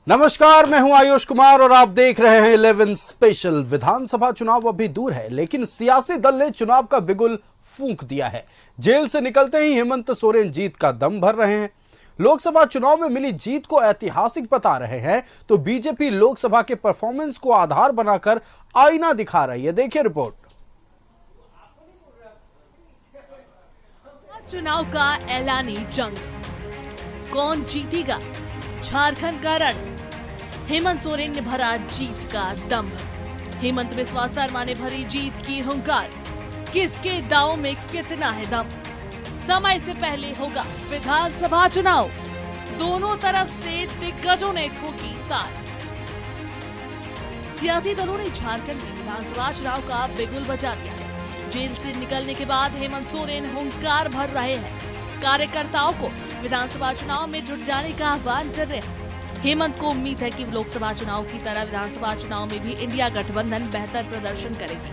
नमस्कार, मैं हूं आयुष कुमार और आप देख रहे हैं 11 स्पेशल। विधानसभा चुनाव अभी दूर है, लेकिन सियासी दल ने चुनाव का बिगुल फूंक दिया है। जेल से निकलते ही हेमंत सोरेन जीत का दम भर रहे हैं। लोकसभा चुनाव में मिली जीत को ऐतिहासिक बता रहे हैं, तो बीजेपी लोकसभा के परफॉर्मेंस को आधार बनाकर आईना दिखा रही है। देखिए रिपोर्ट। चुनाव का ऐलानी जंग, कौन जीतेगा? झारखंड का रण। हेमंत सोरेन ने भरा जीत का दम्भ। हेमंत बिस्वा शर्मा ने भरी जीत की हुंकार। किसके दांव में कितना है दम? समय से पहले होगा विधानसभा चुनाव। दोनों तरफ से दिग्गजों ने ठोकी तार। सियासी दलों ने झारखंड में विधानसभा चुनाव का बिगुल बजा दिया है। जेल से निकलने के बाद हेमंत सोरेन हुंकार भर रहे हैं। कार्यकर्ताओं को विधानसभा चुनाव में जुट जाने का आह्वान कर रहे हैं। हेमंत को उम्मीद है कि लोकसभा चुनाव की तरह विधानसभा चुनाव में भी इंडिया गठबंधन बेहतर प्रदर्शन करेगी।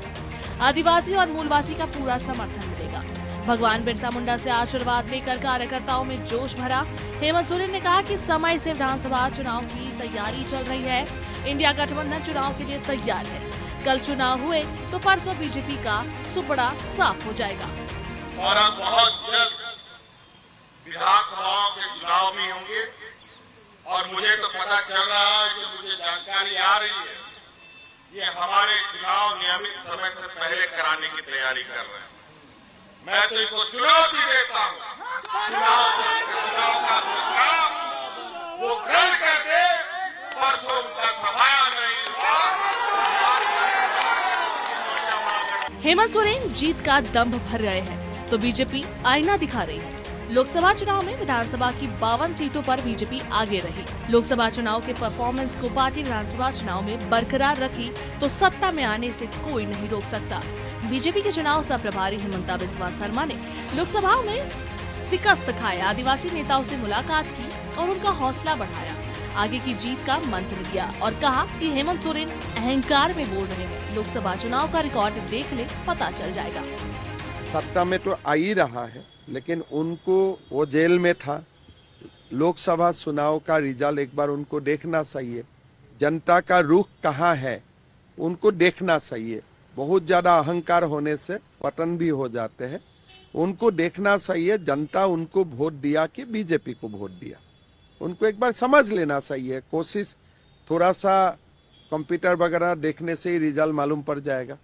आदिवासी और मूलवासी का पूरा समर्थन मिलेगा। भगवान बिरसा मुंडा से आशीर्वाद लेकर कार्यकर्ताओं में जोश भरा। हेमंत सोरेन ने कहा कि समय से विधानसभा चुनाव की तैयारी चल रही है। इंडिया गठबंधन चुनाव के लिए तैयार है। कल चुनाव हुए तो परसों बीजेपी का सुपड़ा साफ हो जाएगा। और अब बहुत जल्द विधानसभाओं के चुनाव भी होंगे और मुझे तो पता चल रहा है कि मुझे जानकारी आ रही है, ये हमारे चुनाव नियमित समय से पहले कराने की तैयारी कर रहे हैं। मैं तो इनको चुनौती देता हूँ, चुनाव का चुनाव वो कल कर दे, परसों उनका सभाया नहीं। हेमंत सोरेन जीत का दम्भ भर रहे हैं, तो बीजेपी आईना दिखा रही है। लोकसभा चुनाव में विधानसभा की 52 सीटों पर बीजेपी आगे रही। लोकसभा चुनाव के परफॉर्मेंस को पार्टी विधानसभा चुनाव में बरकरार रखी तो सत्ता में आने से कोई नहीं रोक सकता। बीजेपी के चुनाव सह प्रभारी हेमंता बिस्वा शर्मा ने लोकसभा में शिकस्त खाए आदिवासी नेताओं से मुलाकात की और उनका हौसला बढ़ाया। आगे की जीत का मंत्र दिया और कहा कि हेमंत सोरेन अहंकार में बोल रहे हैं। लोकसभा चुनाव का रिकॉर्ड देख ले, पता चल जाएगा। सत्ता में तो आ ही रहा है, लेकिन उनको वो जेल में था। लोकसभा चुनाव का रिजल्ट एक बार उनको देखना चाहिए। जनता का रुख कहाँ है उनको देखना चाहिए। बहुत ज्यादा अहंकार होने से पतन भी हो जाते हैं। उनको देखना चाहिए जनता उनको वोट दिया कि बीजेपी को वोट दिया। उनको एक बार समझ लेना चाहिए। कोशिश थोड़ा सा कंप्यूटर वगैरह देखने से ही रिजल्ट मालूम पड़ जाएगा।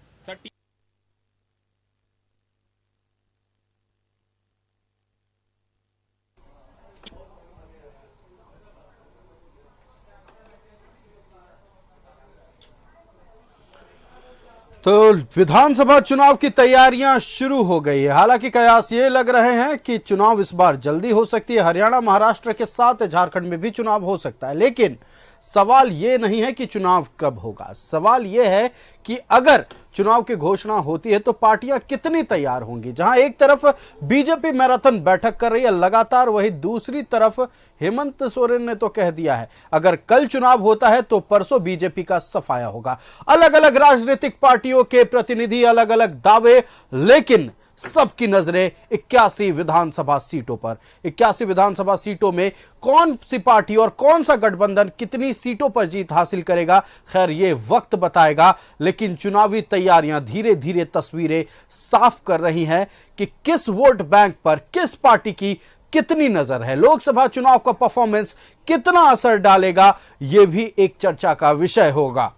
तो विधानसभा चुनाव की तैयारियां शुरू हो गई है। हालांकि कयास ये लग रहे हैं कि चुनाव इस बार जल्दी हो सकती है। हरियाणा, महाराष्ट्र के साथ झारखंड में भी चुनाव हो सकता है। लेकिन सवाल ये नहीं है कि चुनाव कब होगा। सवाल ये है कि अगर चुनाव की घोषणा होती है तो पार्टियां कितनी तैयार होंगी। जहां एक तरफ बीजेपी मैराथन बैठक कर रही है लगातार, वहीं दूसरी तरफ हेमंत सोरेन ने तो कह दिया है अगर कल चुनाव होता है तो परसों बीजेपी का सफाया होगा। अलग अलग राजनीतिक पार्टियों के प्रतिनिधि, अलग अलग दावे, लेकिन सबकी नजरें 81 विधानसभा सीटों पर। 81 विधानसभा सीटों में कौन सी पार्टी और कौन सा गठबंधन कितनी सीटों पर जीत हासिल करेगा, खैर ये वक्त बताएगा। लेकिन चुनावी तैयारियां धीरे धीरे तस्वीरें साफ कर रही हैं कि किस वोट बैंक पर किस पार्टी की कितनी नजर है। लोकसभा चुनाव का परफॉर्मेंस कितना असर डालेगा, यह भी एक चर्चा का विषय होगा।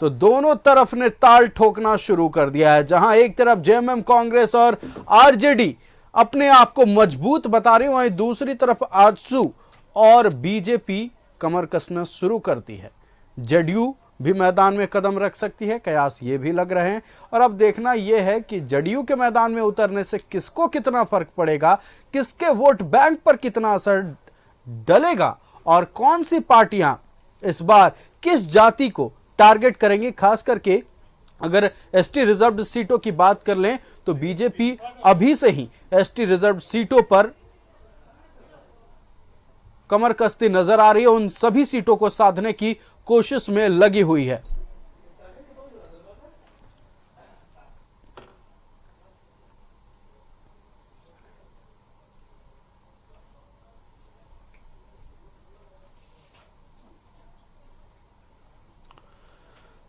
तो दोनों तरफ ने ताल ठोकना शुरू कर दिया है। जहां एक तरफ जेएमएम, कांग्रेस और आरजेडी अपने आप को मजबूत बता रही, वहीं दूसरी तरफ आजसू और बीजेपी कमर कसना शुरू करती है। जेडीयू भी मैदान में कदम रख सकती है, कयास ये भी लग रहे हैं। और अब देखना यह है कि जेडीयू के मैदान में उतरने से किसको कितना फर्क पड़ेगा, किसके वोट बैंक पर कितना असर डलेगा और कौन सी पार्टियां इस बार किस जाति को टारगेट करेंगे। खास करके अगर एसटी रिजर्व्ड सीटों की बात कर लें तो बीजेपी अभी से ही एसटी रिजर्व्ड सीटों पर कमर कसती नजर आ रही है। उन सभी सीटों को साधने की कोशिश में लगी हुई है।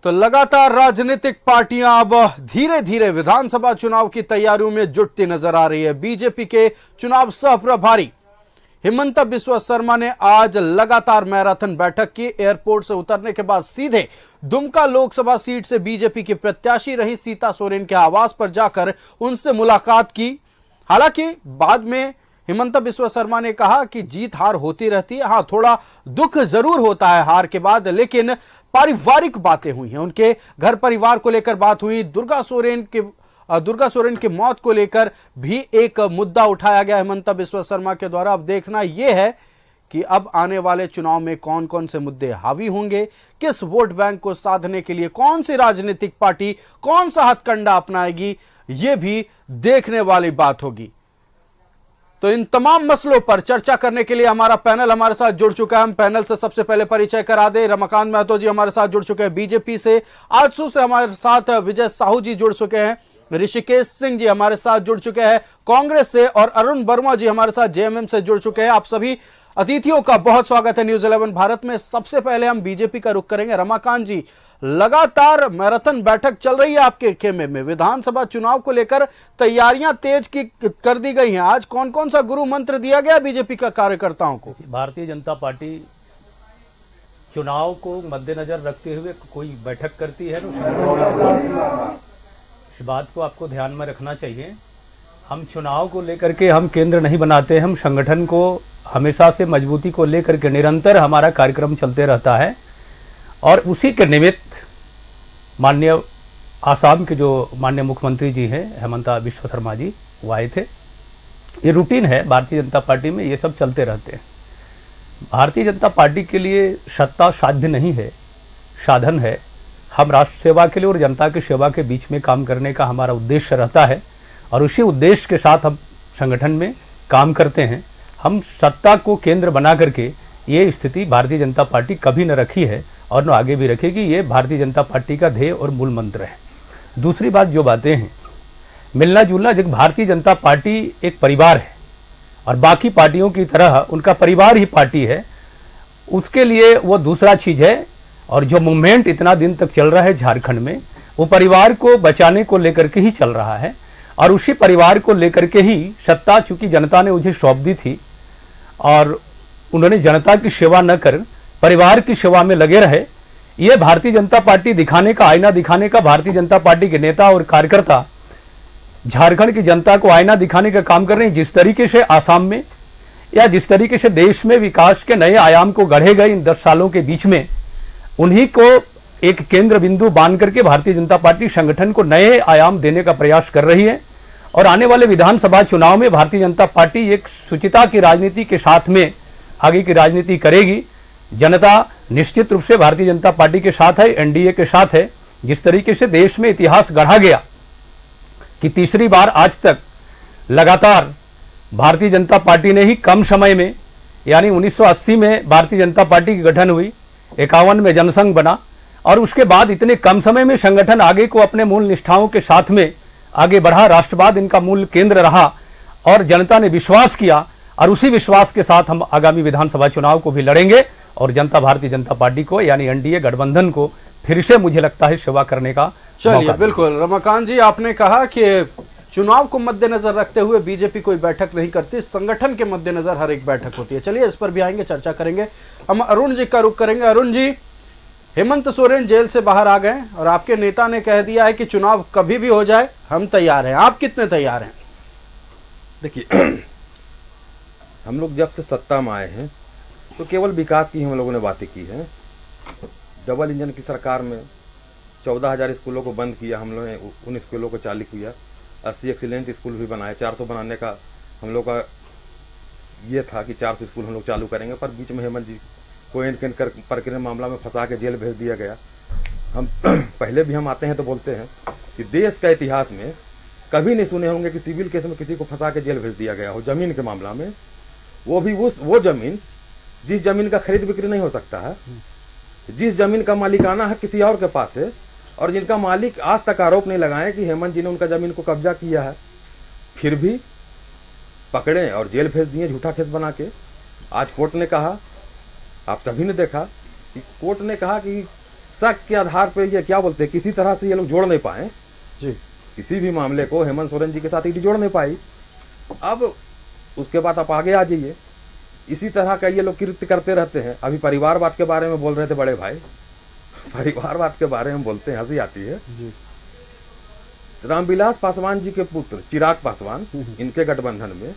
तो लगातार राजनीतिक पार्टियां अब धीरे धीरे विधानसभा चुनाव की तैयारियों में जुटती नजर आ रही है। बीजेपी के चुनाव सह प्रभारी हिमंता बिस्वा शर्मा ने आज लगातार मैराथन बैठक की। एयरपोर्ट से उतरने के बाद सीधे दुमका लोकसभा सीट से बीजेपी की प्रत्याशी रही सीता सोरेन के आवास पर जाकर उनसे मुलाकात की। हालांकि बाद में हिमंता बिस्वा शर्मा ने कहा कि जीत हार होती रहती है, हां थोड़ा दुख जरूर होता है हार के बाद, लेकिन पारिवारिक बातें हुई हैं। उनके घर परिवार को लेकर बात हुई। दुर्गा सोरेन की मौत को लेकर भी एक मुद्दा उठाया गया हिमंता बिस्वा शर्मा के द्वारा। अब देखना यह है कि अब आने वाले चुनाव में कौन कौन से मुद्दे हावी होंगे, किस वोट बैंक को साधने के लिए कौन सी राजनीतिक पार्टी कौन सा हथकंडा अपनाएगी, यह भी देखने वाली बात होगी। तो इन तमाम मसलों पर चर्चा करने के लिए हमारा पैनल हमारे साथ जुड़ चुका है। हम पैनल से सबसे पहले परिचय करा दे। रमाकांत महतो जी हमारे साथ जुड़ चुके हैं बीजेपी से, आजसू से हमारे साथ विजय साहू जी जुड़ चुके हैं, ऋषिकेश सिंह जी हमारे साथ जुड़ चुके हैं कांग्रेस से, और अरुण वर्मा जी हमारे साथ जेएमएम से जुड़ चुके हैं। आप सभी अतिथियों का बहुत स्वागत है न्यूज 11 भारत में। सबसे पहले हम बीजेपी का रुख करेंगे। रमाकांत जी, लगातार मैराथन बैठक चल रही है आपके खेमे में, विधानसभा चुनाव को लेकर तैयारियां तेज कर दी गई हैं। आज कौन कौन सा गुरु मंत्र दिया गया बीजेपी का कार्यकर्ताओं को? भारतीय जनता पार्टी चुनाव को मद्देनजर रखते हुए कोई बैठक करती है तो इस बात को आपको ध्यान में रखना चाहिए। हम चुनाव को लेकर के हम केंद्र नहीं बनाते, हम संगठन को हमेशा से मजबूती को लेकर के निरंतर हमारा कार्यक्रम चलते रहता है। और उसी के निमित्त माननीय आसाम के जो माननीय मुख्यमंत्री जी हैं हिमंता बिस्वा शर्मा जी, वो आए थे। ये रूटीन है भारतीय जनता पार्टी में, ये सब चलते रहते हैं। भारतीय जनता पार्टी के लिए सत्ता साध्य नहीं है, साधन है। हम राष्ट्र सेवा के लिए और जनता की सेवा के बीच में काम करने का हमारा उद्देश्य रहता है, और उसी उद्देश्य के साथ हम संगठन में काम करते हैं। हम सत्ता को केंद्र बना करके ये स्थिति भारतीय जनता पार्टी कभी न रखी है और न आगे भी रखेगी। ये भारतीय जनता पार्टी का ध्येय और मूल मंत्र है। दूसरी बात, जो बातें हैं मिलना जुलना, जब भारतीय जनता पार्टी एक परिवार है और बाकी पार्टियों की तरह उनका परिवार ही पार्टी है, उसके लिए वो दूसरा चीज़ है। और जो मूवमेंट इतना दिन तक चल रहा है झारखंड में, वो परिवार को बचाने को लेकर के ही चल रहा है, और उसी परिवार को लेकर के ही सत्ता चूंकि जनता ने मुझे सौंप दी थी और उन्होंने जनता की सेवा न कर परिवार की सेवा में लगे रहे। ये भारतीय जनता पार्टी दिखाने का, आईना दिखाने का, भारतीय जनता पार्टी के नेता और कार्यकर्ता झारखंड की जनता को आईना दिखाने का काम कर रहे हैं। जिस तरीके से आसाम में या जिस तरीके से देश में विकास के नए आयाम को गढ़े गए इन 10 सालों के बीच में, उन्हीं को एक केंद्र बिंदु बांध करके भारतीय जनता पार्टी संगठन को नए आयाम देने का प्रयास कर रही है। और आने वाले विधानसभा चुनाव में भारतीय जनता पार्टी एक शुचिता की राजनीति के साथ में आगे की राजनीति करेगी। जनता निश्चित रूप से भारतीय जनता पार्टी के साथ है, एनडीए के साथ है। जिस तरीके से देश में इतिहास गढ़ा गया कि तीसरी बार आज तक लगातार भारतीय जनता पार्टी ने ही कम समय में, यानी 1980 में भारतीय जनता पार्टी की गठन हुई, 51 में जनसंघ बना, और उसके बाद इतने कम समय में संगठन आगे को अपने मूल निष्ठाओं के साथ में आगे बढ़ा। राष्ट्रवाद इनका मूल केंद्र रहा और जनता ने विश्वास किया, और उसी विश्वास के साथ हम आगामी विधानसभा चुनाव को भी लड़ेंगे। और जनता भारतीय जनता पार्टी को, यानी एनडीए गठबंधन को, फिर से मुझे लगता है सेवा करने का। चलिए, बिल्कुल रमाकांत जी, आपने कहा कि चुनाव को मद्देनजर रखते हुए बीजेपी कोई बैठक नहीं करती, संगठन के मद्देनजर हर एक बैठक होती है। चलिए, इस पर भी आएंगे, चर्चा करेंगे। हम अरुण जी का रुख करेंगे। अरुण जी, हेमंत सोरेन जेल से बाहर आ गए और आपके नेता ने कह दिया है कि चुनाव कभी भी हो जाए हम तैयार हैं। आप कितने तैयार हैं? देखिए, हम लोग जब से सत्ता में आए हैं तो केवल विकास की हम लोगों ने बातें की हैं। डबल इंजन की सरकार में 14,000 स्कूलों को बंद किया, हम लोगों ने उन स्कूलों को चालू किया। 80 एक्सीलेंट स्कूल भी बनाए। 400 बनाने का हम लोग का ये था कि 400 स्कूल हम लोग चालू करेंगे, पर बीच में हेमंत जी को इनके प्रक्रिया मामला में फंसा के जेल भेज दिया गया। हम पहले भी हम आते हैं तो बोलते हैं कि देश का इतिहास में कभी नहीं सुने होंगे कि सिविल केस में किसी को फंसा के जेल भेज दिया गया हो। जमीन के मामला में, वो भी वो जमीन जिस जमीन का खरीद बिक्री नहीं हो सकता है, जिस जमीन का मालिकाना है किसी और के पास है, और जिनका मालिक आज तक आरोप नहीं लगाए कि हेमंत जी ने उनका जमीन को कब्जा किया है, फिर भी पकड़े और जेल भेज दिए झूठा केस बना के। आज कोर्ट ने कहा, आप सभी ने देखा कि कोर्ट ने कहा कि शक के आधार पर ये क्या बोलते हैं, किसी तरह से ये लोग जोड़ नहीं पाए जी। किसी भी मामले को हेमंत सोरेन जी के साथ ईडी जोड़ नहीं पाई। अब उसके बाद आप आगे आ जाइए, इसी तरह का ये लोग कृत्य करते रहते हैं। अभी परिवारवाद के बारे में बोल रहे थे बड़े भाई, परिवारवाद के बारे में बोलते हैं, हंसी आती है जी। रामविलास पासवान जी के पुत्र चिराग पासवान इनके गठबंधन में,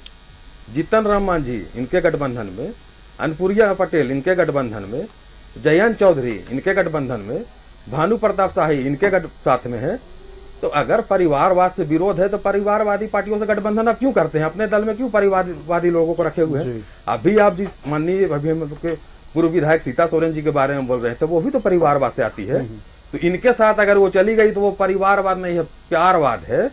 जीतन राम मांझी इनके गठबंधन में, अनपुरिया पटेल इनके गठबंधन में, जयंत चौधरी इनके गठबंधन में, भानु प्रताप शाही इनके साथ में है। तो अगर परिवारवाद से विरोध है तो परिवारवादी पार्टियों से गठबंधन आप क्यों करते हैं? अपने दल में क्यों परिवारवादी लोगों को रखे हुए हैं? अभी आप जिस माननीय अभी हम लोग के पूर्व विधायक सीता सोरेन जी के बारे में बोल रहे थे, वो भी तो परिवारवाद से आती है। तो इनके साथ अगर वो चली गई तो वो परिवारवाद नहीं है, प्यारवाद है।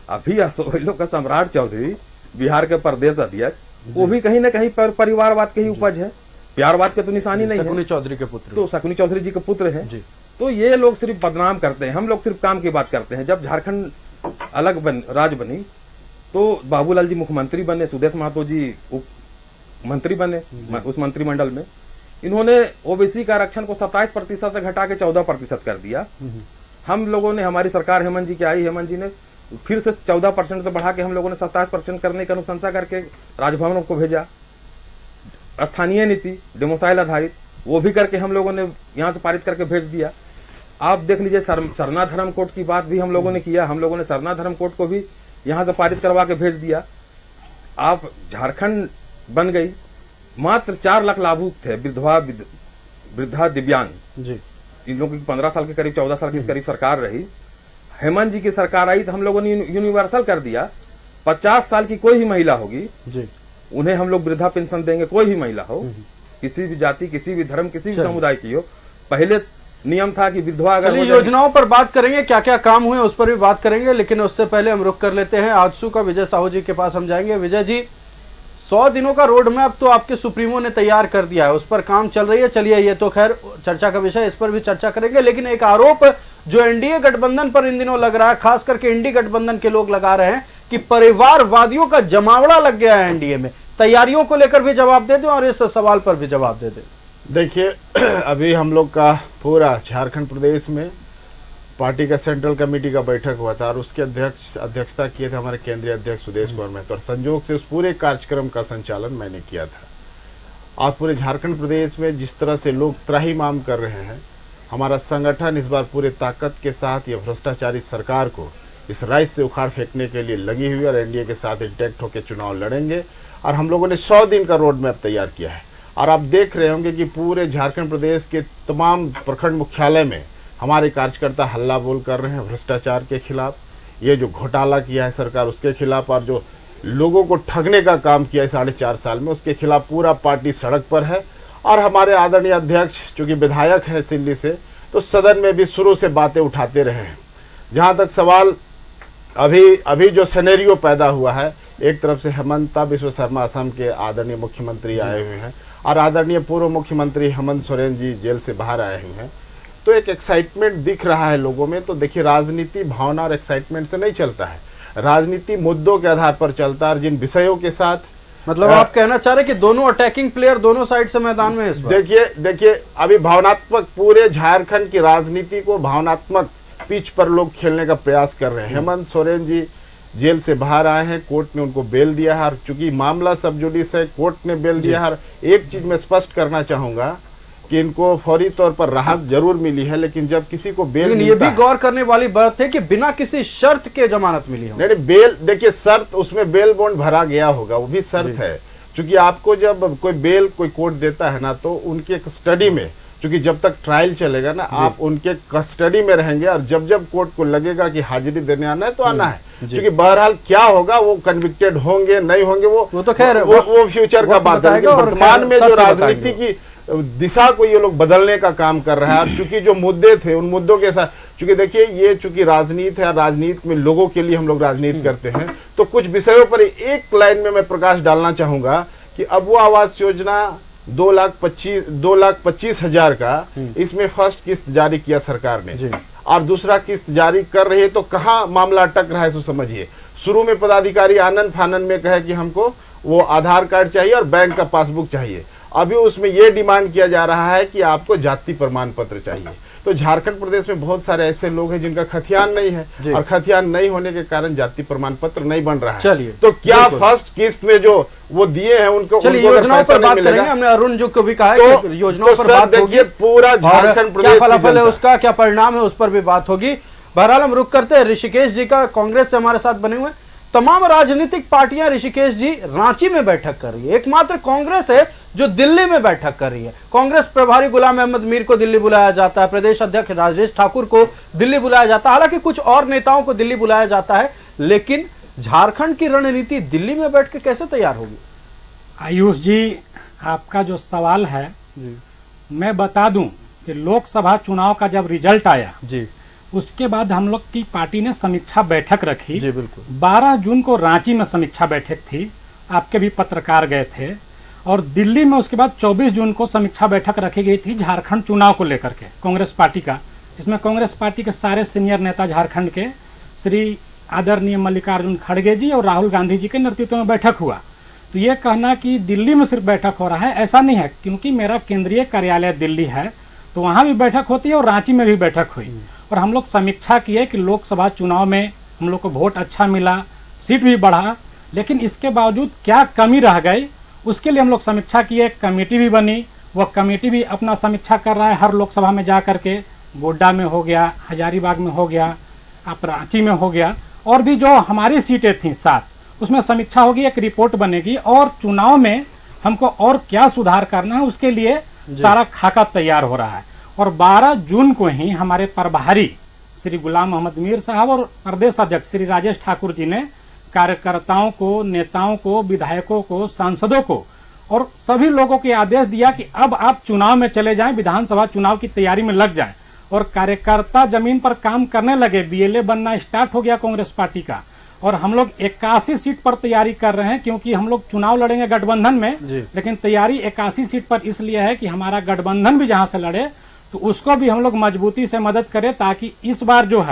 अभी लोग का सम्राट चौधरी बिहार के प्रदेश अध्यक्ष, वो भी कहीं ना कहीं परिवारवाद के ही उपज है, प्यारवाद के तो निशानी नहीं है। शकुनी चौधरी के पुत्र, तो शकुनी चौधरी जी के पुत्र हैं। तो ये लोग सिर्फ बदनाम करते हैं, हम लोग सिर्फ काम की बात करते हैं। जब झारखंड अलग राज्य बनी तो बाबूलाल जी मुख्यमंत्री बने, सुदेश महतो जी उप मंत्री बने उस मंत्रिमंडल में। इन्होंने ओबीसी का आरक्षण को 27% से घटा के 14% कर दिया। हम लोगों ने, हमारी सरकार हेमंत जी की आई, हेमंत जी ने फिर से 14% से बढ़ा के हम लोगों ने 27% करने की अनुशंसा करके राजभवन को भेजा। स्थानीय नीति डेमोसाइल आधारित वो भी करके हम लोगों ने यहाँ से पारित करके भेज दिया। आप देख लीजिए, सरना धर्म कोड की बात भी हम लोगों ने किया, हम लोगों ने सरना धर्म कोड को भी यहाँ से पारित करवा के भेज दिया। आप झारखंड बन गई, मात्र 4 लाख लाभुक थे, वृद्धा दिव्यांग जी। इन लोगों की 15 साल के करीब 14 साल के करीब सरकार रही। हेमंत जी की सरकार आई तो हम लोगों ने यूनिवर्सल कर दिया। 50 साल की कोई भी महिला होगी जी, उन्हें हम लोग वृद्धा पेंशन देंगे, कोई भी महिला हो, किसी भी जाति, किसी भी धर्म, किसी भी समुदाय की हो। पहले नियम था कि विधवा अगर योजनाओं पर बात करेंगे, क्या क्या काम हुए उस पर भी बात करेंगे, लेकिन उससे पहले हम रुक कर लेते हैं आजसू का विजय साहू जी के पास हम जाएंगे। विजय जी, 100 दिनों का रोड मैप तो आपके सुप्रीमो ने तैयार कर दिया है, उस पर काम चल रही है। चलिए, ये तो खैर चर्चा का विषय, इस पर भी चर्चा करेंगे। लेकिन एक आरोप जो एनडीए गठबंधन पर इन दिनों लग रहा है, खास करके इंडी गठबंधन के लोग लगा रहे हैं कि परिवारवादियों का जमावड़ा लग गया है एनडीए में। तैयारियों को लेकर भी जवाब दे दें और इस सवाल पर भी जवाब दे दें। देखिए, अभी हम लोग का पूरा झारखंड प्रदेश में पार्टी का सेंट्रल कमेटी का बैठक हुआ था और उसके अध्यक्षता किए थे हमारे केंद्रीय अध्यक्ष सुदेश कुमार महतो, और संयोग से उस पूरे कार्यक्रम का संचालन मैंने किया था। आज पूरे झारखंड प्रदेश में जिस तरह से लोग त्राहिमाम कर रहे हैं, हमारा संगठन इस बार पूरे ताकत के साथ ये भ्रष्टाचारी सरकार को इस राज्य से उखाड़ फेंकने के लिए लगी हुई और एनडीए के साथ इंटैक्ट होकर चुनाव लड़ेंगे। और हम लोगों ने 100 दिन का रोड मैप तैयार किया है और आप देख रहे होंगे कि पूरे झारखंड प्रदेश के तमाम प्रखंड मुख्यालय में हमारे कार्यकर्ता हल्ला बोल कर रहे हैं भ्रष्टाचार के खिलाफ, ये जो घोटाला किया है सरकार उसके खिलाफ, और जो लोगों को ठगने का काम किया है 4.5 साल में उसके खिलाफ पूरा पार्टी सड़क पर है। और हमारे आदरणीय अध्यक्ष चूँकि विधायक है दिल्ली से, तो सदन में भी शुरू से बातें उठाते रहे हैं। जहाँ तक सवाल अभी जो सिनेरियो पैदा हुआ है, एक तरफ से हेमंता बिस्व शर्मा असम के आदरणीय मुख्यमंत्री आए हुए हैं और आदरणीय पूर्व मुख्यमंत्री हेमंत सोरेन जी जेल से बाहर आए हुए हैं, तो एक एक्साइटमेंट दिख रहा है लोगों में। तो देखिए, राजनीति भावना और एक्साइटमेंट से नहीं चलता है, राजनीति मुद्दों के आधार पर चलता है। और जिन विषयों के साथ, मतलब आप कहना चाह रहे हैं कि दोनों अटैकिंग प्लेयर दोनों साइड से मैदान में है इस बार? देखिए अभी भावनात्मक, पूरे झारखंड की राजनीति को भावनात्मक पिच पर लोग खेलने का प्रयास कर रहे हैं। हेमंत सोरेन जी जेल से बाहर आए हैं, कोर्ट ने उनको बेल दिया है, और चूंकि मामला सब जुडिस है, कोर्ट ने बेल दिया है। एक चीज मैं स्पष्ट करना चाहूंगा कि इनको फौरी तौर पर राहत जरूर मिली है, लेकिन जब किसी को बेल, लेकिन ये भी गौर करने वाली बात है कि बिना किसी शर्त के जमानत मिली हो। नहीं, बेल, देखिए शर्त, उसमें बेल बॉन्ड भरा गया होगा, वो भी शर्त है। क्योंकि आपको जब कोई बेल कोई कोर्ट देता है ना, तो उनके कस्टडी में, क्योंकि जब तक ट्रायल चलेगा ना, आप उनके कस्टडी में रहेंगे, और जब जब कोर्ट को लगेगा कि हाजिरी देने आना है तो आना है। क्योंकि बहरहाल क्या होगा, वो कन्विक्टेड होंगे नहीं होंगे, वो तो खैर वो फ्यूचर का बात है। वर्तमान में जो राजनीति की दिशा को ये लोग बदलने का काम कर रहा है, और चूंकि जो मुद्दे थे उन मुद्दों के साथ, चूंकि देखिए ये चूंकि राजनीति है, राजनीति में लोगों के लिए हम लोग राजनीति करते हैं, तो कुछ विषयों पर एक लाइन में मैं प्रकाश डालना चाहूंगा कि अब वो आवास योजना 2,25,000 का, इसमें फर्स्ट किस्त जारी किया सरकार ने और दूसरा किस्त जारी कर रही है। तो कहाँ मामला अटक रहा है सो समझिए। शुरू में पदाधिकारी आनंद फानन में कहे कि हमको वो आधार कार्ड चाहिए और बैंक का पासबुक चाहिए, अभी उसमें ये डिमांड किया जा रहा है कि आपको जाति प्रमाण पत्र चाहिए। तो झारखंड प्रदेश में बहुत सारे ऐसे लोग हैं जिनका खतियान नहीं है और खतियान नहीं होने के कारण जाति प्रमाण पत्र नहीं बन रहा है। चलिए, तो क्या फर्स्ट किस्त में जो वो दिए हैं उनको, चलिए उनको योजनाओं पर बात करेंगे। हमने अरुण जो को भी कहा है कि योजनाओं पर बात होगी, पूरा झारखंड प्रदेश क्या फलाफल है उसका, क्या परिणाम है, उस पर भी बात होगी। बहरहाल हम रुक करते हैं ऋषिकेश जी का, कांग्रेस से हमारे साथ बने हुए तमाम राजनीतिक पार्टियां ऋषिकेश जी रांची में बैठक कर रही है, एकमात्र कांग्रेस है जो दिल्ली में बैठक कर रही है। कांग्रेस प्रभारी गुलाम अहमद मीर को दिल्ली बुलाया जाता है, प्रदेश अध्यक्ष राजेश ठाकुर को दिल्ली बुलाया जाता है, हालांकि कुछ और नेताओं को दिल्ली बुलाया जाता है, लेकिन झारखंड की रणनीति दिल्ली में बैठ के कैसे तैयार होगी? आयुष जी, आपका जो सवाल है मैं बता दूं कि लोकसभा चुनाव का जब रिजल्ट आया जी, उसके बाद हम लोग की पार्टी ने समीक्षा बैठक रखी जी बिल्कुल। 12 जून को रांची में समीक्षा बैठक थी, आपके भी पत्रकार गए थे, और दिल्ली में उसके बाद 24 जून को समीक्षा बैठक रखी गई थी झारखंड चुनाव को लेकर के कांग्रेस पार्टी का, जिसमें कांग्रेस पार्टी के सारे सीनियर नेता झारखंड के श्री आदरणीय मल्लिकार्जुन खड़गे जी और राहुल गांधी जी के नेतृत्व में बैठक हुआ। तो ये कहना कि दिल्ली में सिर्फ बैठक हो रहा है, ऐसा नहीं है, क्योंकि मेरा केंद्रीय कार्यालय दिल्ली है, तो वहाँ भी बैठक होती है और रांची में भी बैठक हुई, और हम लोग समीक्षा किए कि लोकसभा चुनाव में हम लोग को वोट अच्छा मिला, सीट भी बढ़ा, लेकिन इसके बावजूद क्या कमी रह गई, उसके लिए हम लोग समीक्षा किए। एक कमेटी भी बनी, वह कमेटी भी अपना समीक्षा कर रहा है, हर लोकसभा में जा करके, गोड्डा में हो गया, हजारीबाग में हो गया, आप रांची में हो गया, और भी जो हमारी सीटें थीं 7, उसमें समीक्षा होगी, एक रिपोर्ट बनेगी, और चुनाव में हमको और क्या सुधार करना है उसके लिए सारा खाका तैयार हो रहा है। और 12 जून को ही हमारे प्रभारी श्री गुलाम अहमद मीर साहब और प्रदेश अध्यक्ष श्री राजेश ठाकुर जी ने कार्यकर्ताओं को, नेताओं को, विधायकों को, सांसदों को और सभी लोगों को आदेश दिया कि अब आप चुनाव में चले जाएं, विधानसभा चुनाव की तैयारी में लग जाएं, और कार्यकर्ता जमीन पर काम करने लगे। बीएलए बनना स्टार्ट हो गया कांग्रेस पार्टी का, और हम लोग 81 सीट पर तैयारी कर रहे हैं, क्योंकि हम लोग चुनाव लड़ेंगे गठबंधन में, लेकिन तैयारी 81 सीट पर इसलिए है कि हमारा गठबंधन भी जहां से लड़े तो उसको भी हम लोग मजबूती से मदद करें, ताकि इस बार जो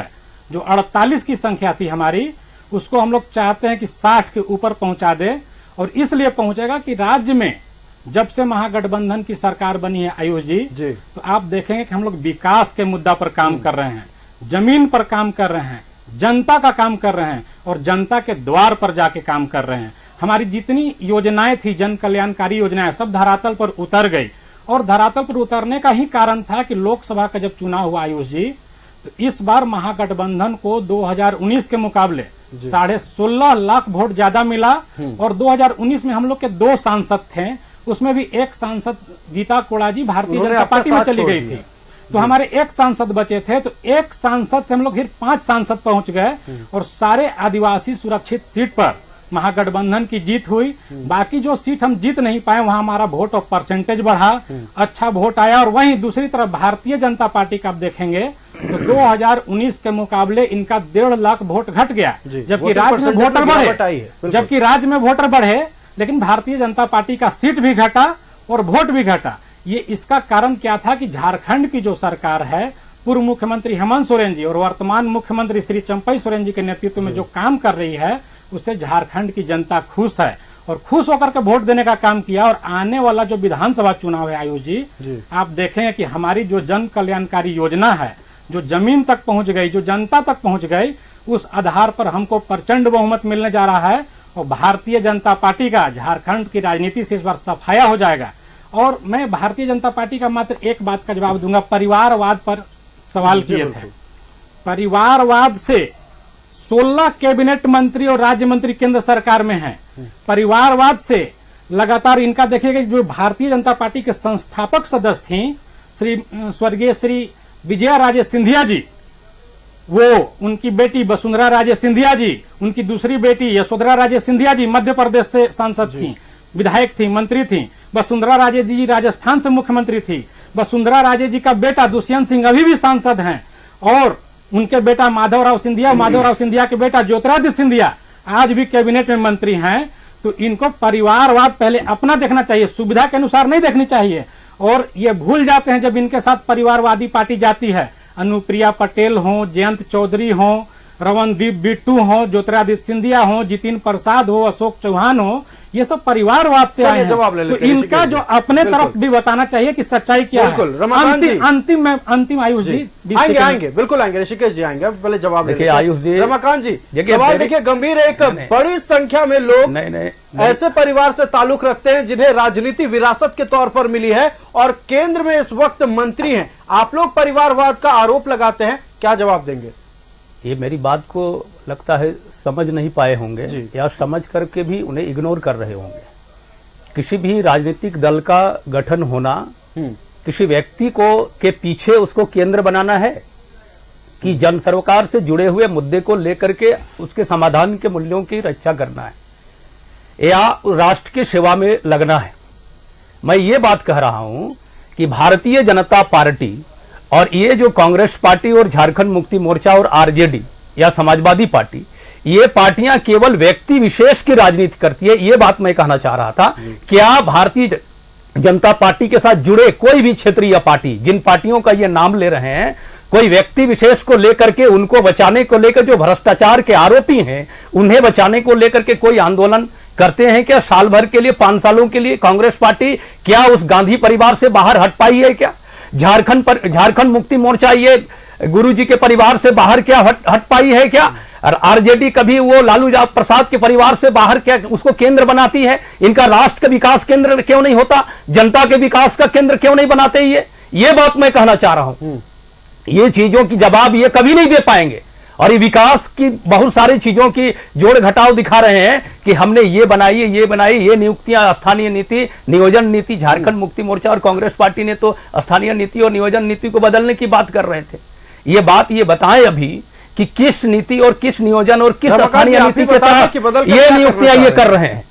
48 की संख्या थी हमारी, उसको हम लोग चाहते हैं कि 60 के ऊपर पहुंचा दे। और इसलिए पहुंचेगा कि राज्य में जब से महागठबंधन की सरकार बनी है आयुष जी, तो आप देखेंगे कि हम लोग विकास के मुद्दा पर काम कर रहे हैं, जमीन पर काम कर रहे हैं, जनता का काम कर रहे हैं, और जनता के द्वार पर जाके काम कर रहे हैं। हमारी जितनी योजनाएं थी, जन कल्याणकारी योजनाएं, सब धरातल पर उतर गई, और धरातल पर उतरने का ही कारण था कि लोकसभा का जब चुनाव हुआ आयुष जी, तो इस बार महागठबंधन को 2019 के मुकाबले 16.5 लाख वोट ज्यादा मिला, और 2019 में हम लोग के 2 सांसद थे, उसमें भी एक सांसद गीता कोड़ा जी भारतीय जनता पार्टी में चली गई थी, तो हमारे एक सांसद बचे थे, तो एक सांसद से हम लोग फिर 5 सांसद पहुंच गए, और सारे आदिवासी सुरक्षित सीट पर महागठबंधन की जीत हुई। बाकी जो सीट हम जीत नहीं पाए, वहां हमारा वोट और परसेंटेज बढ़ा, अच्छा वोट आया। और वहीं दूसरी तरफ भारतीय जनता पार्टी का आप देखेंगे तो 2019 के मुकाबले इनका 1.5 लाख वोट घट गया, जबकि राज्य में वोटर बढ़े, लेकिन भारतीय जनता पार्टी का सीट भी घटा और वोट भी घटा। ये इसका कारण क्या था कि झारखंड की जो सरकार है, पूर्व मुख्यमंत्री हेमंत सोरेन जी और वर्तमान मुख्यमंत्री श्री चंपई सोरेन जी के नेतृत्व में जो काम कर रही है, उससे झारखंड की जनता खुश है, और खुश होकर के वोट देने का काम किया। और आने वाला जो विधानसभा चुनाव है आयुष जी, आप देखेंगे कि हमारी जो जन कल्याणकारी योजना है, जो जमीन तक पहुंच गई, जो जनता तक पहुंच गई, उस आधार पर हमको प्रचंड बहुमत मिलने जा रहा है, और भारतीय जनता पार्टी का झारखंड की राजनीति से इस बार सफाया हो जाएगा। और मैं भारतीय जनता पार्टी का मात्र एक बात का जवाब दूंगा, परिवारवाद पर सवाल किए थे। परिवारवाद से 16 कैबिनेट मंत्री और राज्य मंत्री केंद्र सरकार में हैं। परिवारवाद से लगातार इनका देखिएगा, जो भारतीय जनता पार्टी के संस्थापक सदस्य थी स्वर्गीय श्री विजया राजे सिंधिया जी, वो उनकी बेटी वसुंधरा राजे सिंधिया जी, उनकी दूसरी बेटी यशोधरा राजे सिंधिया जी मध्य प्रदेश से सांसद थी, विधायक थी, मंत्री थी। वसुंधरा राजे जी राजस्थान से मुख्यमंत्री थी। वसुंधरा राजे जी का बेटा दुष्यंत सिंह अभी भी सांसद हैं, और उनके बेटा माधवराव सिंधिया के बेटा ज्योतिरादित्य सिंधिया आज भी कैबिनेट में मंत्री हैं। तो इनको परिवारवाद पहले अपना देखना चाहिए, सुविधा के अनुसार नहीं देखनी चाहिए। और ये भूल जाते हैं जब इनके साथ परिवारवादी पार्टी जाती है, अनुप्रिया पटेल हो, जयंत चौधरी हो, रवनदीप बिट्टू हो, ज्योतिरादित्य सिंधिया हो, जितिन प्रसाद हो, अशोक चौहान हो, ये सब परिवारवाद से आए हैं। जवाब ले तो लेते हैं इनका ऋषिकेश जो जी। अपने बिल्कुल। तरफ भी बताना चाहिए कि सच्चाई क्या है। बिल्कुल, रमाकांत जी। अंतिम आयुष जी, 20 आएंगे सेकंड। आएंगे, बिल्कुल आएंगे, ऋषिकेश जी आएंगे। अब पहले जवाब देखिए आयुष जी, रमाकांत जी, देखिए, सवाल मेरी- देखिए गंभीर है। एक नहीं। बड़ी संख्या में लोग नहीं ऐसे परिवार से ताल्लुक रखते हैं जिन्हें राजनीति विरासत के तौर पर मिली है और केंद्र में इस वक्त मंत्री हैं। आप लोग परिवारवाद का आरोप लगाते हैं, क्या जवाब देंगे? ये मेरी बात को लगता है समझ नहीं पाए होंगे जी। या समझ करके भी उन्हें इग्नोर कर रहे होंगे। किसी भी राजनीतिक दल का गठन होना किसी व्यक्ति को के पीछे उसको केंद्र बनाना है कि जन सरोकार से जुड़े हुए मुद्दे को लेकर के उसके समाधान के मूल्यों की रक्षा करना है या राष्ट्र की सेवा में लगना है। मैं ये बात कह रहा हूं कि भारतीय जनता पार्टी और ये जो कांग्रेस पार्टी और झारखंड मुक्ति मोर्चा और आरजेडी या समाजवादी पार्टी, ये पार्टियां केवल व्यक्ति विशेष की राजनीति करती है। ये बात मैं कहना चाह रहा था। क्या भारतीय जनता पार्टी के साथ जुड़े कोई भी क्षेत्रीय पार्टी, जिन पार्टियों का ये नाम ले रहे हैं, कोई व्यक्ति विशेष को लेकर के, उनको बचाने को लेकर, जो भ्रष्टाचार के आरोपी हैं उन्हें बचाने को लेकर के कोई आंदोलन करते हैं क्या? साल भर के लिए, 5 सालों के लिए कांग्रेस पार्टी क्या उस गांधी परिवार से बाहर हट पाई है क्या? झारखंड मुक्ति मोर्चा ये गुरुजी के परिवार से बाहर क्या हट पाई है क्या? और आरजेडी कभी वो लालू प्रसाद के परिवार से बाहर क्या उसको केंद्र बनाती है? इनका राष्ट्र का विकास केंद्र क्यों नहीं होता? जनता के विकास का केंद्र क्यों नहीं बनाते? ये बात मैं कहना चाह रहा हूं। ये चीजों की जवाब ये कभी नहीं दे पाएंगे और ये विकास की बहुत सारी चीजों की जोड़ घटाव दिखा रहे हैं कि हमने ये बनाई, ये नियुक्तियां, स्थानीय नीति, नियोजन नीति। झारखंड मुक्ति मोर्चा और कांग्रेस पार्टी ने तो स्थानीय नीति और नियोजन नीति को बदलने की बात कर रहे थे। ये बताएं अभी कि किस नीति और किस नियोजन और किस स्थानीय नीति के तहत ये नियुक्तियां ये कर रहे हैं।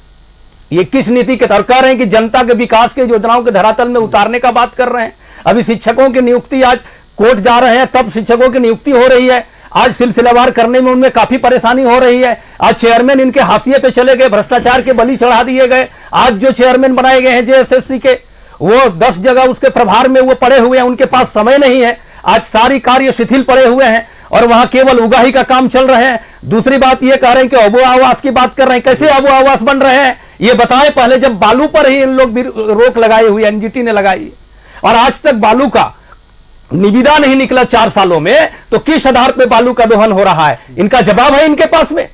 ये किस नीति के तहत कर रहे हैं कि जनता के विकास के योजनाओं के धरातल में उतारने का बात कर रहे हैं। अभी शिक्षकों की नियुक्ति, आज कोर्ट जा रहे हैं तब शिक्षकों की नियुक्ति हो रही है। आज सिलसिलेवार करने में उनमें काफी परेशानी हो रही है। आज चेयरमैन इनके हाशिए पे चले गए, भ्रष्टाचार के बलि चढ़ा दिए गए। आज जो चेयरमैन बनाए गए हैं जेएसएससी के, वो 10 जगह उसके प्रभार में वो पड़े हुए हैं, उनके पास समय नहीं है। आज सारी कार्य शिथिल पड़े हुए हैं और वहां केवल उगाही का काम चल रहे हैं। दूसरी बात ये कह रहे हैं कि अबू आवास की बात कर रहे हैं। कैसे अबू आवास बन रहे हैं ये बताएं पहले। जब बालू पर ही इन लोग भी रोक लगाई हुई, एनजीटी ने लगाई, और आज तक बालू का निविदा नहीं निकला 4 सालों में, तो किस आधार पे बालू का दोहन हो रहा है? इनका जवाब है इनके पास में।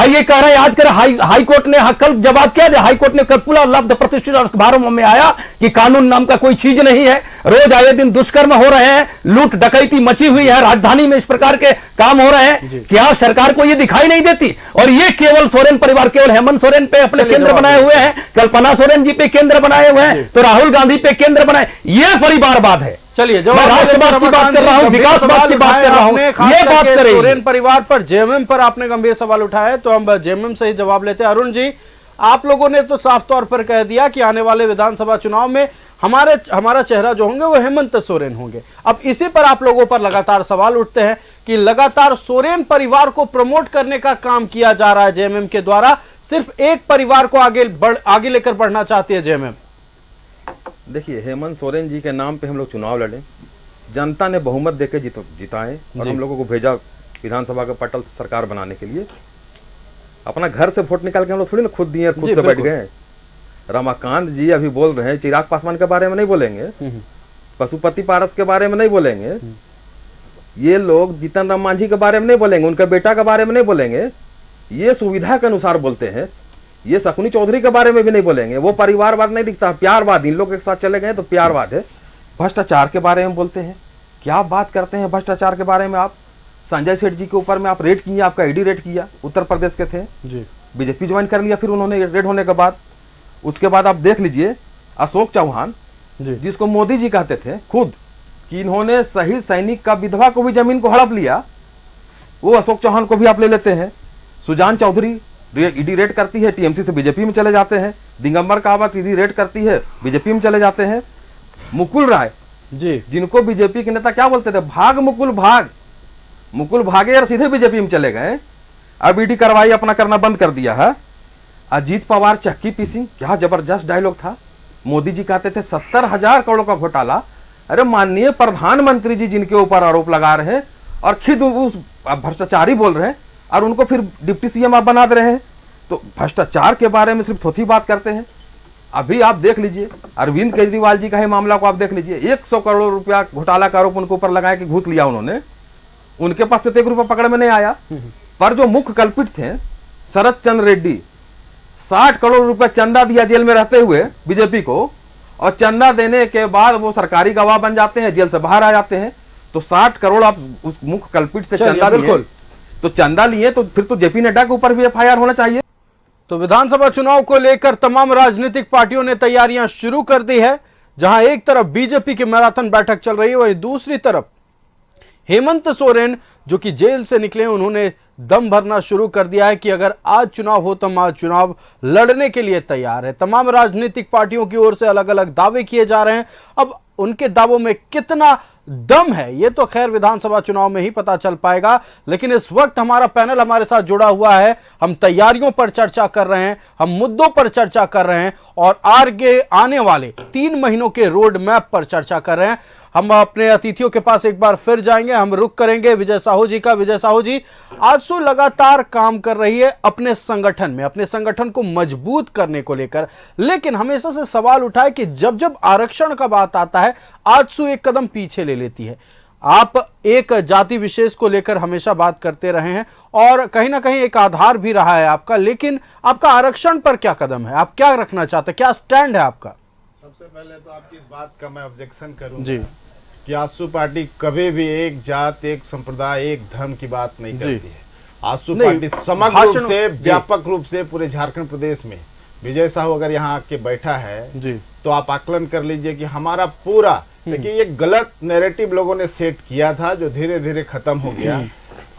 ये कह रहे हैं आज कर हाई कोर्ट ने कल जवाब क्या दिया? हाई कोर्ट ने कल पूरा लब्ध प्रतिष्ठित अखबारों में आया कि कानून नाम का कोई चीज नहीं है। रोज आए दिन दुष्कर्म हो रहे हैं, लूट डकैती मची हुई है, राजधानी में इस प्रकार के काम हो रहे हैं। क्या सरकार को ये दिखाई नहीं देती? और ये केवल सोरेन परिवार, केवल हेमंत सोरेन पे अपने केंद्र बनाए हुए हैं, कल्पना सोरेन जी पे केंद्र बनाए हुए हैं, तो राहुल गांधी पे केंद्र बनाए। ये परिवारवाद है। चलिए, मैं राष्ट्रवाद की बात कर रहा हूं, विकासवाद की बात कर रहा हूं, ये बात करें। सोरेन परिवार पर, जेएमएम पर आपने गंभीर सवाल उठाया, तो हम जेएमएम से ही जवाब लेते हैं। अरुण जी, आप लोगों ने तो साफ तौर पर कह दिया कि आने वाले विधानसभा चुनाव में हमारा चेहरा जो होंगे वो हेमंत सोरेन होंगे। अब इसी पर आप लोगों पर लगातार सवाल उठते हैं कि लगातार सोरेन परिवार को प्रमोट करने का काम किया जा रहा है जेएमएम के द्वारा। सिर्फ एक परिवार को आगे लेकर बढ़ना चाहती है जेएमएम। देखिए, हेमंत सोरेन जी के नाम पे हम लोग चुनाव लड़े, जनता ने बहुमत देके जिताए और हम लोगों को भेजा विधानसभा का पटल सरकार बनाने के लिए। अपना घर से वोट निकाल के हम लोग थोड़ी ना खुद दिए और खुद से बैठ गए। रमाकांत जी अभी बोल रहे हैं चिराग पासवान के बारे में नहीं बोलेंगे, पशुपति पारस के बारे में नहीं बोलेंगे, ये लोग जीतन राम मांझी के बारे में नहीं बोलेंगे, उनके बेटा के बारे में नहीं बोलेंगे। ये सुविधा के अनुसार बोलते हैं। ये शकुनी चौधरी के बारे में भी नहीं बोलेंगे। वो परिवारवाद नहीं दिखता, प्यारवाद। इन लोग के साथ चले गए तो प्यारवाद है। भ्रष्टाचार के बारे में बोलते हैं। क्या बात करते हैं भ्रष्टाचार के बारे में आप? संजय सेठ जी के ऊपर में आप रेड किए, आपका ईडी रेड किया, उत्तर प्रदेश के थे जी, बीजेपी ज्वाइन कर लिया फिर उन्होंने रेड होने के बाद। उसके बाद आप देख लीजिए अशोक चौहान जी, जिसको मोदी जी कहते थे खुद कि इन्होंने शहीद सैनिक का विधवा को भी जमीन को हड़प लिया, वो अशोक चौहान को भी आप ले लेते हैं। सुजान चौधरी ईडी रेड करती है, टीएमसी से बीजेपी में चले जाते हैं। दिगंबर कावत ईडी रेड करती है, बीजेपी में चले जाते हैं। मुकुल राय जी, जिनको बीजेपी के नेता क्या बोलते थे, भाग मुकुल भाग, मुकुल भागे और सीधे बीजेपी में चले गए। अब ईडी कार्रवाई अपना करना बंद कर दिया है। अजीत पवार चक्की पीसी, क्या जबरदस्त डायलॉग था। मोदी जी कहते थे 70,000 करोड़ का घोटाला। अरे माननीय प्रधानमंत्री जी जिनके ऊपर आरोप लगा रहे हैं और खुद उस भ्रष्टाचारी बोल रहे हैं और उनको फिर डिप्टी सीएम आप बना दे रहे हैं। तो भ्रष्टाचार के बारे में सिर्फ थोड़ी बात करते हैं। अभी आप देख लीजिए, अरविंद केजरीवाल जी का ही मामला को आप देख लीजिए, 100 करोड़ रुपया घोटाला का आरोप उनके ऊपर लगाया कि घूस लिया उन्होंने, उनके पास से 1 रुपया पकड़ में नहीं आया। पर जो मुख्य कल्पित थे शरद चंद्र रेड्डी, 60 करोड़ रुपया चंदा दिया जेल में रहते हुए बीजेपी को, और चंदा देने के बाद वो सरकारी गवाह बन जाते हैं, जेल से बाहर आ जाते हैं। तो 60 करोड़ आप उस मुख्य कल्पित से चंदा लिए, तो चंदा लिए तो फिर तो जेपी नड्डा के ऊपर भी एफआईआर होना चाहिए। तो विधानसभा चुनाव को लेकर तमाम राजनीतिक पार्टियों ने तैयारियां शुरू कर दी है। जहां एक तरफ बीजेपी की मैराथन बैठक चल रही है, वहीं दूसरी तरफ हेमंत सोरेन जो कि जेल से निकले, उन्होंने दम भरना शुरू कर दिया है कि अगर आज चुनाव हो तो हम आज चुनाव लड़ने के लिए तैयार है। तमाम राजनीतिक पार्टियों की ओर से अलग अलग दावे किए जा रहे हैं। अब उनके दावों में कितना दम है ये तो खैर विधानसभा चुनाव में ही पता चल पाएगा। लेकिन इस वक्त हमारा पैनल हमारे साथ जुड़ा हुआ है, हम तैयारियों पर चर्चा कर रहे हैं, हम मुद्दों पर चर्चा कर रहे हैं और आगे आने वाले 3 महीनों के रोड मैप पर चर्चा कर रहे हैं। हम अपने अतिथियों के पास एक बार फिर जाएंगे, हम रुक करेंगे विजय साहू जी का। विजय साहू जी, आजसू लगातार काम कर रही है अपने संगठन में, अपने संगठन को मजबूत करने को लेकर, लेकिन हमेशा से सवाल उठा है कि जब जब आरक्षण का बात आता है आजसू एक कदम पीछे ले लेती है। आप एक जाति विशेष को लेकर हमेशा बात करते रहे हैं और कहीं ना कहीं एक आधार भी रहा है आपका, लेकिन आपका आरक्षण पर क्या कदम है? आप क्या रखना चाहते हैं, क्या स्टैंड है आपका? सबसे पहले तो आपकी इस बात का मैं ऑब्जेक्शन करूंगा जी कि आजसू पार्टी कभी भी एक जात, एक संप्रदाय, एक धर्म की बात नहीं करती है। आजसू पार्टी समग्र रूप से, व्यापक रूप से पूरे झारखंड प्रदेश में, विजय साहू अगर यहाँ आके बैठा है जी, तो आप आकलन कर लीजिए कि हमारा पूरा, देखिए ये गलत नैरेटिव लोगों ने सेट किया था जो धीरे धीरे खत्म हो गया।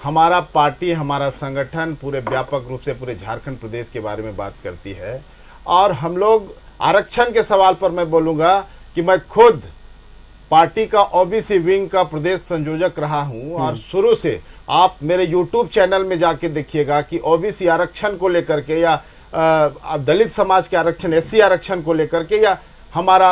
हमारा पार्टी, हमारा संगठन पूरे व्यापक रूप से पूरे झारखंड प्रदेश के बारे में बात करती है। और हम लोग आरक्षण के सवाल पर मैं बोलूंगा कि मैं खुद पार्टी का ओबीसी विंग का प्रदेश संयोजक रहा हूं और शुरू से आप मेरे YouTube चैनल में जाके देखिएगा कि ओबीसी आरक्षण को लेकर के या दलित समाज के आरक्षण, एससी आरक्षण को लेकर के या हमारा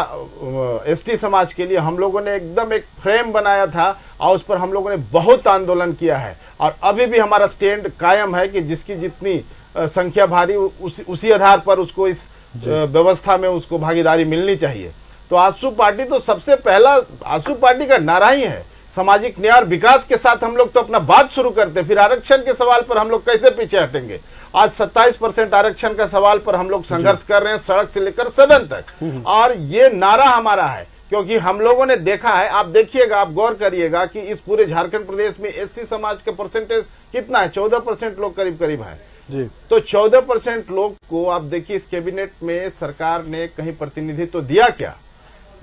एसटी समाज के लिए हम लोगों ने एकदम एक फ्रेम बनाया था और उस पर हम लोगों ने बहुत आंदोलन किया है। और अभी भी हमारा स्टैंड कायम है कि जिसकी जितनी संख्या भारी उसी आधार पर उसको इस व्यवस्था में उसको भागीदारी मिलनी चाहिए। तो आजसू पार्टी तो सबसे पहला, आजसू पार्टी का नारा ही है सामाजिक न्याय और विकास के साथ हम लोग तो अपना बात शुरू करते हैं। फिर आरक्षण के सवाल पर हम लोग कैसे पीछे हटेंगे? आज 27% आरक्षण का सवाल पर हम लोग संघर्ष कर रहे हैं, सड़क से लेकर सदन तक, और ये नारा हमारा है क्योंकि हम लोगों ने देखा है। आप देखिएगा, आप गौर करिएगा कि इस पूरे झारखंड प्रदेश में एससी समाज का परसेंटेज कितना है? 14% लोग करीब करीब है जी। तो 14% लोग को आप देखिए, इस कैबिनेट में सरकार ने कहीं प्रतिनिधित्व तो दिया क्या?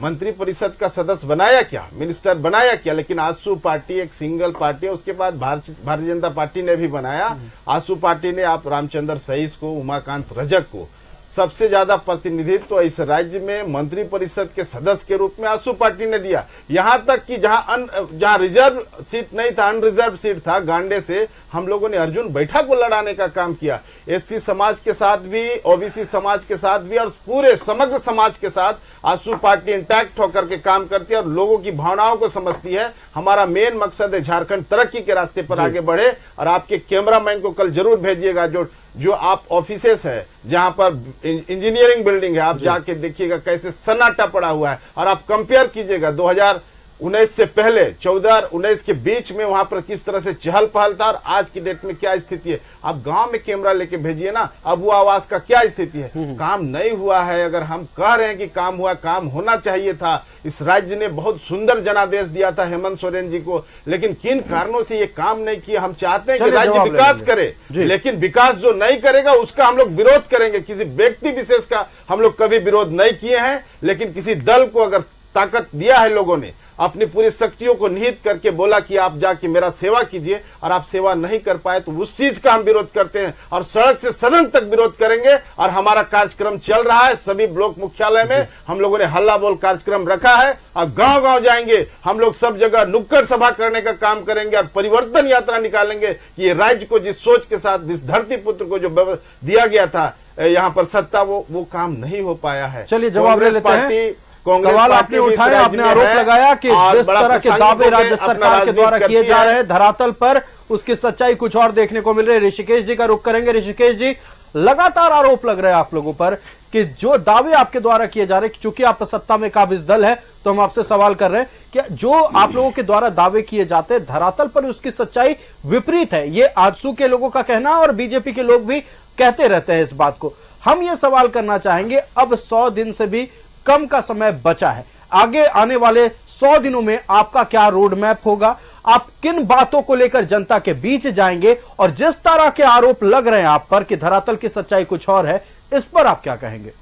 मंत्री परिषद का सदस्य बनाया क्या? मिनिस्टर बनाया क्या? लेकिन आजसू पार्टी एक सिंगल पार्टी है। उसके बाद भारतीय जनता पार्टी ने भी बनाया। आजसू पार्टी ने आप रामचंद्र सहीस को, उमाकांत रजक को सबसे ज्यादा प्रतिनिधित्व तो इस राज्य में मंत्री परिषद के सदस्य के रूप में आजसू पार्टी ने दिया। यहां तक कि जहां रिजर्व सीट नहीं था, अनरिजर्व सीट था, गांडे से हम लोगों ने अर्जुन बैठा को लड़ाने का काम किया। एससी समाज के साथ भी, ओबीसी समाज के साथ भी और पूरे समग्र समाज के साथ आजसू पार्टी इंटैक्ट होकर के काम करती है और लोगों की भावनाओं को समझती है। हमारा मेन मकसद है झारखंड तरक्की के रास्ते पर आगे बढ़े। और आपके कैमरामैन को कल जरूर भेजिएगा, जो आप ऑफिसेस है जहां पर इंजीनियरिंग बिल्डिंग है, आप जाके देखिएगा कैसे सन्नाटा पड़ा हुआ है। और आप कंपेयर कीजिएगा 2019 से पहले 14 और 19 के बीच में वहां पर किस तरह से चहल पहल था और आज की डेट में क्या स्थिति है। आप गांव में कैमरा लेके भेजिए ना, अब वो आवास का क्या स्थिति है। काम नहीं हुआ है। अगर हम कह रहे हैं कि काम हुआ, काम होना चाहिए था। इस राज्य ने बहुत सुंदर जनादेश दिया था हेमंत सोरेन जी को, लेकिन किन कारणों से ये काम नहीं किया। हम चाहते हैं कि राज्य विकास करे, लेकिन विकास जो नहीं करेगा उसका हम लोग विरोध करेंगे। किसी व्यक्ति विशेष का हम लोग कभी विरोध नहीं किए हैं, लेकिन किसी दल को अगर ताकत दिया है लोगों ने, अपनी पूरी शक्तियों को निहित करके बोला कि आप जाके मेरा सेवा कीजिए, और आप सेवा नहीं कर पाए तो उस चीज का हम विरोध करते हैं और सड़क से सदन तक विरोध करेंगे। और हमारा कार्यक्रम चल रहा है, सभी ब्लॉक मुख्यालय में हम लोगों ने हल्ला बोल कार्यक्रम रखा है और गांव गांव जाएंगे हम लोग, सब जगह नुक्कड़ सभा करने का काम करेंगे और परिवर्तन यात्रा निकालेंगे कि ये राज्य को जिस सोच के साथ, जिस धरती पुत्र को जो दिया गया था यहाँ पर सत्ता, वो काम नहीं हो पाया है। चलिए जवाब ले लेते हैं। सवाल आपने उठाया, आपने आरोप लगाया कि जिस तरह के दावे राज्य सरकार के द्वारा किए जा रहे हैं धरातल पर उसकी सच्चाई कुछ और देखने को मिल रही है। ऋषिकेश जी का रुख करेंगे। ऋषिकेश जी, लगातार आरोप लग रहे हैं आप लोगों पर कि जो दावे आपके द्वारा किए जा रहे हैं, चूंकि आप सत्ता में काबिज दल है तो हम आपसे सवाल कर रहे हैं कि जो आप लोगों के द्वारा दावे किए जाते हैं धरातल पर उसकी सच्चाई विपरीत है। ये आजसू के लोगों का कहना और बीजेपी के लोग भी कहते रहते हैं इस बात को। हम ये सवाल करना चाहेंगे, अब 100 दिन से भी कम का समय बचा है, आगे आने वाले 100 दिनों में आपका क्या रोड मैप होगा, आप किन बातों को लेकर जनता के बीच जाएंगे, और जिस तरह के आरोप लग रहे हैं आप पर कि धरातल की सच्चाई कुछ और है, इस पर आप क्या कहेंगे?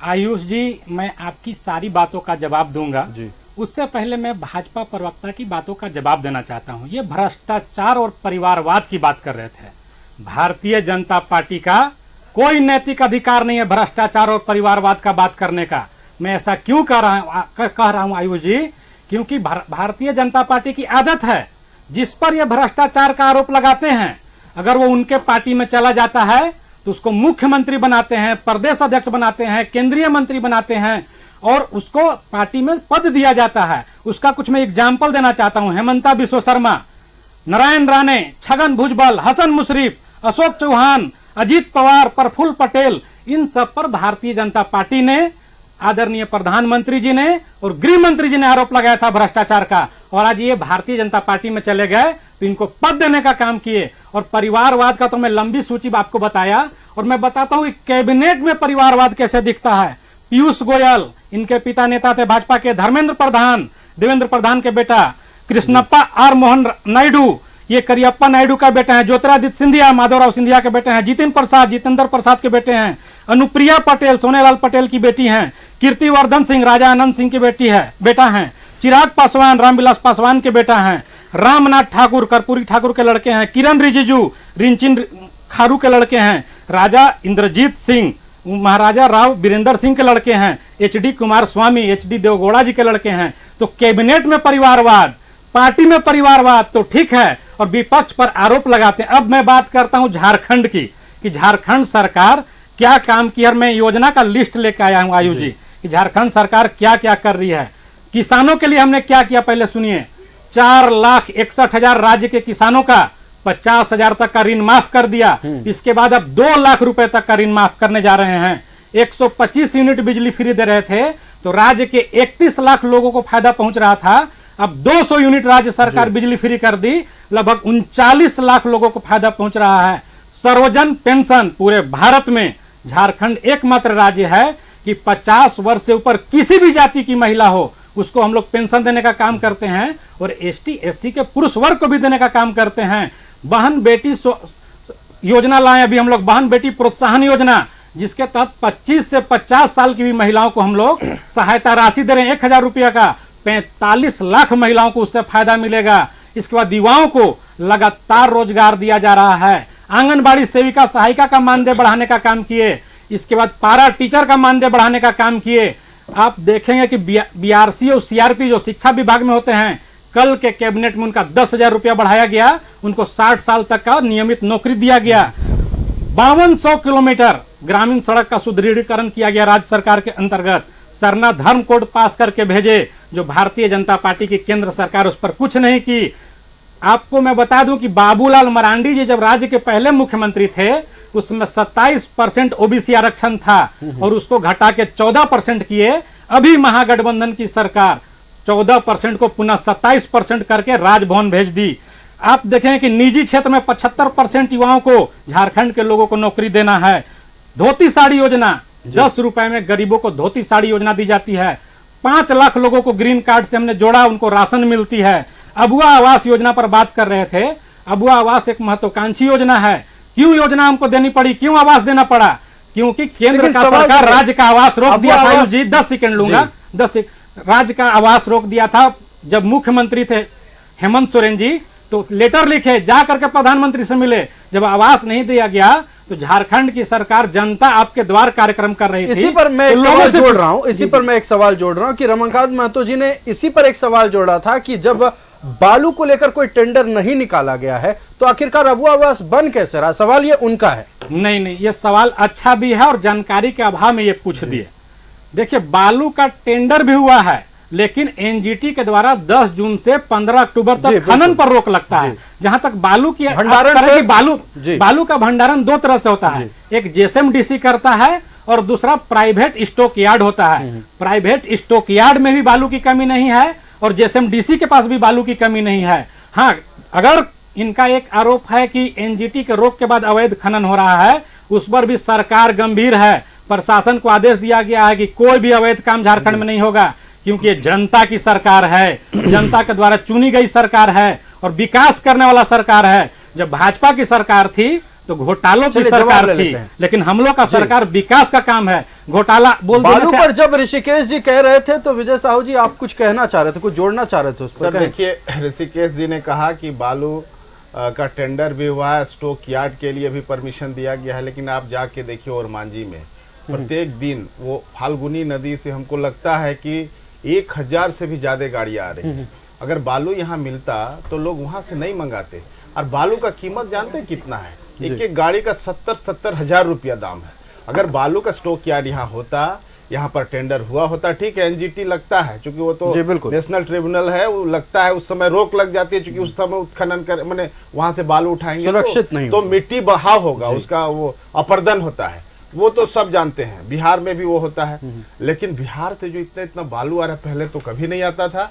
आयुष जी, मैं आपकी सारी बातों का जवाब दूंगा जी। उससे पहले मैं भाजपा प्रवक्ता की बातों का जवाब देना चाहता हूं। ये भ्रष्टाचार और परिवारवाद की बात कर रहे थे। भारतीय जनता पार्टी का कोई नैतिक अधिकार नहीं है भ्रष्टाचार और परिवारवाद का बात करने का। मैं ऐसा क्यों कह रहा हूं आयुष जी, क्योंकि भारतीय जनता पार्टी की आदत है, जिस पर यह भ्रष्टाचार का आरोप लगाते हैं, अगर वो उनके पार्टी में चला जाता है तो उसको मुख्यमंत्री बनाते हैं, प्रदेश अध्यक्ष बनाते हैं, केंद्रीय मंत्री बनाते हैं और उसको पार्टी में पद दिया जाता है। उसका कुछ मैं एग्जाम्पल देना चाहता हूं। हेमंता बिश्व शर्मा, नारायण राणे, छगन भुजबल, हसन मुशरीफ, अशोक चौहान, अजीत पवार, प्रफुल्ल पटेल, इन सब पर भारतीय जनता पार्टी ने, आदरणीय प्रधानमंत्री जी ने और गृह मंत्री जी ने आरोप लगाया था भ्रष्टाचार का, और आज ये भारतीय जनता पार्टी में चले गए तो इनको पद देने का काम किए। और परिवारवाद का तो मैं लंबी सूची आपको बताया, और मैं बताता हूं कि कैबिनेट में परिवारवाद कैसे दिखता है। पीयूष गोयल, इनके पिता नेता थे भाजपा के धर्मेंद्र प्रधान, देवेंद्र प्रधान के बेटा, कृष्णप्पा आर मोहन नायडू, ये करियप्पा नायडू का बेटा है, ज्योतिरादित्य सिंधिया, माधवराव सिंधिया के बेटे हैं, जितेंद्र प्रसाद के बेटे हैं, अनुप्रिया पटेल, सोनेलाल पटेल की बेटी हैं, कीर्तिवर्धन सिंह, राजा आनंद सिंह की बेटा हैं, चिराग पासवान, रामविलास पासवान के बेटा हैं, रामनाथ ठाकुर, कर्पूरी ठाकुर के लड़के हैं, किरण रिजिजू, रिंचिन खारू के लड़के हैं, राजा इंद्रजीत सिंह, महाराजा राव बीरेंद्र सिंह के लड़के हैं, HD कुमार स्वामी, HD देवगौड़ा जी के लड़के हैं। तो कैबिनेट में परिवारवाद, पार्टी में परिवारवाद तो ठीक है, और विपक्ष पर आरोप लगाते हैं। अब मैं बात करता हूं झारखंड की, कि झारखंड सरकार क्या काम की है। मैं योजना का लिस्ट लेकर आया हूं आयु जी, कि झारखंड सरकार क्या क्या कर रही है। किसानों के लिए हमने क्या किया, पहले सुनिए। 4,61,000 राज्य के किसानों का 50,000 तक का ऋण माफ कर दिया। इसके बाद अब 2 लाख रुपए तक का ऋण माफ करने जा रहे हैं। 125 यूनिट बिजली फ्री दे रहे थे, तो राज्य के 31 लाख लोगों को फायदा पहुंच रहा था। अब 200 यूनिट राज्य सरकार बिजली फ्री कर दी, लगभग 39 लाख लोगों को फायदा पहुंच रहा है। सर्वजन पेंशन, पूरे भारत में झारखंड एकमात्र राज्य है कि 50 वर्ष से ऊपर किसी भी जाति की महिला हो, उसको हम लोग पेंशन देने का काम करते हैं, और ST SC के पुरुष वर्ग को भी देने का काम करते हैं। बहन बेटी योजना लाए अभी हम लोग, बहन बेटी प्रोत्साहन योजना, जिसके तहत 25 से 50 साल की भी महिलाओं को हम लोग सहायता राशि दे रहे हैं 1,000 रुपया का। 45 लाख महिलाओं को उससे फायदा मिलेगा। इसके बाद युवाओं को लगातार रोजगार दिया जा रहा है। आंगनबाड़ी सेविका सहायिका का मानदेय बढ़ाने का काम किए। इसके बाद पारा टीचर का मानदेय बढ़ाने का काम किए। आप देखेंगे कि BRC और CRP जो शिक्षा विभाग में होते हैं, कल के कैबिनेट में उनका 10,000 रुपया बढ़ाया गया, उनको 60 साल तक का नियमित नौकरी दिया गया। 5200 किलोमीटर ग्रामीण सड़क का सुदृढ़ीकरण किया गया राज्य सरकार के अंतर्गत। सरना धर्म कोड पास करके भेजे, जो भारतीय जनता पार्टी की केंद्र सरकार उस पर कुछ नहीं की। आपको मैं बता दूं कि बाबूलाल मरांडी जी जब राज्य के पहले मुख्यमंत्री थे, उसमें 27% OBC आरक्षण था, और उसको घटा के 14% किए। अभी महागठबंधन की सरकार 14% को पुनः 27% करके राजभवन भेज दी। आप देखें कि निजी क्षेत्र में 75% युवाओं को, झारखंड के लोगों को नौकरी देना है। धोती साड़ी योजना, 10 रुपए में गरीबों को धोती साड़ी योजना दी जाती है। 5 लाख लोगों को ग्रीन कार्ड से हमने जोड़ा, उनको राशन मिलती है। अबुआ आवास योजना पर बात कर रहे थे। अबुआ आवास एक महत्वाकांक्षी योजना है। क्यों योजना हमको देनी पड़ी, क्यों आवास देना पड़ा? क्योंकि केंद्र का सरकार राज्य का आवास रोक दिया था। जी 10 सेकंड लूंगा। 10 राज्य का आवास रोक दिया था जब मुख्यमंत्री थे हेमंत सोरेन जी, तो लेटर लिखे, जा करके प्रधानमंत्री से मिले। जब आवास नहीं दिया गया तो झारखंड की सरकार जनता आपके द्वार कार्यक्रम कर रही थी। इसी पर मैं एक सवाल जोड़ रहा हूं, इसी पर मैं एक सवाल जोड़ रहा हूं कि रमाकांत महतो जी ने इसी पर एक सवाल जोड़ा था कि जब बालू को लेकर कोई टेंडर नहीं निकाला गया है तो आखिरकार अबुआ आवास बन कैसे रहा? सवाल ये उनका है। नहीं, ये सवाल अच्छा भी है और जानकारी के अभाव में ये पूछ दिए। देखिए, बालू का टेंडर भी हुआ है, लेकिन NGT के द्वारा 10 जून से 15 अक्टूबर तक खनन पर रोक लगता है। जहां तक बालू की भंडारण, बालू का भंडारण 2 तरह से होता है। एक जेएसएमडीसी करता है और दूसरा प्राइवेट स्टॉक यार्ड होता है। प्राइवेट स्टॉक यार्ड में भी बालू की कमी नहीं है और जेएसएमडीसी के पास भी बालू की कमी नहीं है। हाँ, अगर इनका एक आरोप है कि एनजीटी के रोक के बाद अवैध खनन हो रहा है, उस पर भी सरकार गंभीर है। प्रशासन को आदेश दिया गया है कि कोई भी अवैध काम झारखंड में नहीं होगा, क्योंकि ये जनता की सरकार है, जनता के द्वारा चुनी गई सरकार है और विकास करने वाला सरकार है। जब भाजपा की सरकार थी तो घोटालों की सरकार थी, लेकिन हम लोग का सरकार विकास का काम है। घोटाला बोल बालू पर जब ऋषिकेश जी कह रहे थे तो विजय साहू जी आप कुछ कहना चाह रहे थे, कुछ जोड़ना चाह रहे थे उस पर? सर देखिए, ऋषिकेश जी ने कहा कि बालू का टेंडर भी हुआ है, स्टॉक यार्ड के लिए भी परमिशन दिया गया है, लेकिन आप जाके देखिए ओरमांझी में प्रत्येक दिन वो फाल्गुनी नदी से हमको लगता है कि 1000 से भी ज्यादा गाड़ियां आ रही हैं। अगर बालू यहाँ मिलता तो लोग वहां से नहीं मंगाते। और बालू का कीमत जानते हैं कितना है? एक एक गाड़ी का 70-70 हजार रुपया दाम है। अगर बालू का स्टॉक यार्ड यहाँ होता, यहाँ पर टेंडर हुआ होता, ठीक है एनजीटी लगता है क्योंकि वो तो नेशनल ट्रिब्यूनल है, वो लगता है, उस समय रोक लग जाती है क्योंकि उस समय उत्खनन कर मैंने वहां से बालू उठाएंगे सुरक्षित नहीं तो मिट्टी बहाव होगा, उसका वो अपरदन होता है, वो तो सब जानते हैं। बिहार में भी वो होता है, लेकिन बिहार से जो इतना बालू आ रहा है पहले तो कभी नहीं आता था।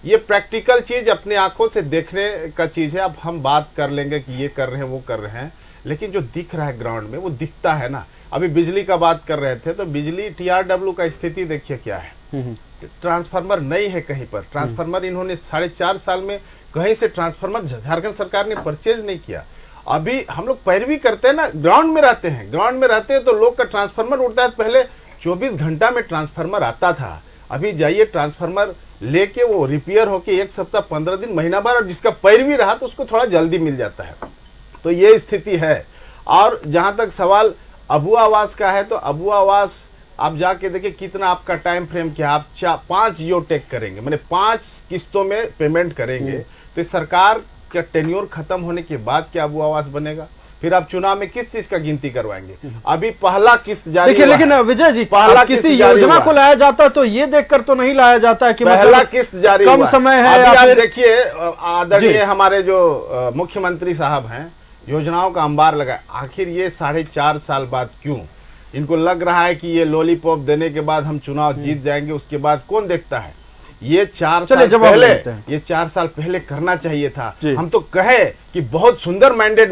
ये प्रैक्टिकल चीज अपने आंखों से देखने का चीज है। अब हम बात कर लेंगे कि ये कर रहे हैं वो कर रहे हैं, लेकिन जो दिख रहा है ग्राउंड में वो दिखता है ना। अभी बिजली का बात कर रहे थे तो बिजली TRW का स्थिति देखिए क्या है। ट्रांसफार्मर नहीं है कहीं पर। ट्रांसफार्मर इन्होंने 4.5 साल में कहीं से ट्रांसफार्मर झारखंड सरकार ने परचेज नहीं किया। अभी हम लोग पैरवी करते हैं ना, ग्राउंड में रहते हैं, ग्राउंड में रहते हैं तो लोग का ट्रांसफार्मर उड़ता है। पहले 24 घंटा में ट्रांसफार्मर आता था, अभी जाइए ट्रांसफार्मर लेके वो रिपेयर होके 1 सप्ताह 15 दिन महीना भर, और जिसका पैरवी रहा तो उसको थोड़ा जल्दी मिल जाता है। तो ये स्थिति है। और जहां तक सवाल अबू आवास का है तो अबू आवास आप जाके देखिए कितना आपका टाइम फ्रेम क्या, आप 5 जियोटेक करेंगे, मैंने 5 किस्तों में पेमेंट करेंगे तो सरकार का टेन्योर खत्म होने के बाद क्या अबू आवास बनेगा? फिर आप चुनाव में किस चीज का गिनती करवाएंगे? अभी पहला किस्त जारी देखिए, लेकिन विजय जी पहला किसी योजना को लाया जाता है तो ये देखकर तो नहीं लाया जाता है कि पहला किस्त जारी कम समय है। अभी आप देखिए आदरणीय हमारे जो मुख्यमंत्री साहब हैं, योजनाओं का अंबार लगा। आखिर ये 4.5 साल बाद क्यों? इनको लग रहा है कि ये लॉलीपॉप देने के बाद हम चुनाव जीत जाएंगे, उसके बाद कौन देखता है? ये 4 साल पहले करना चाहिए था। हम तो कहे कि बहुत सुंदर मैंडेट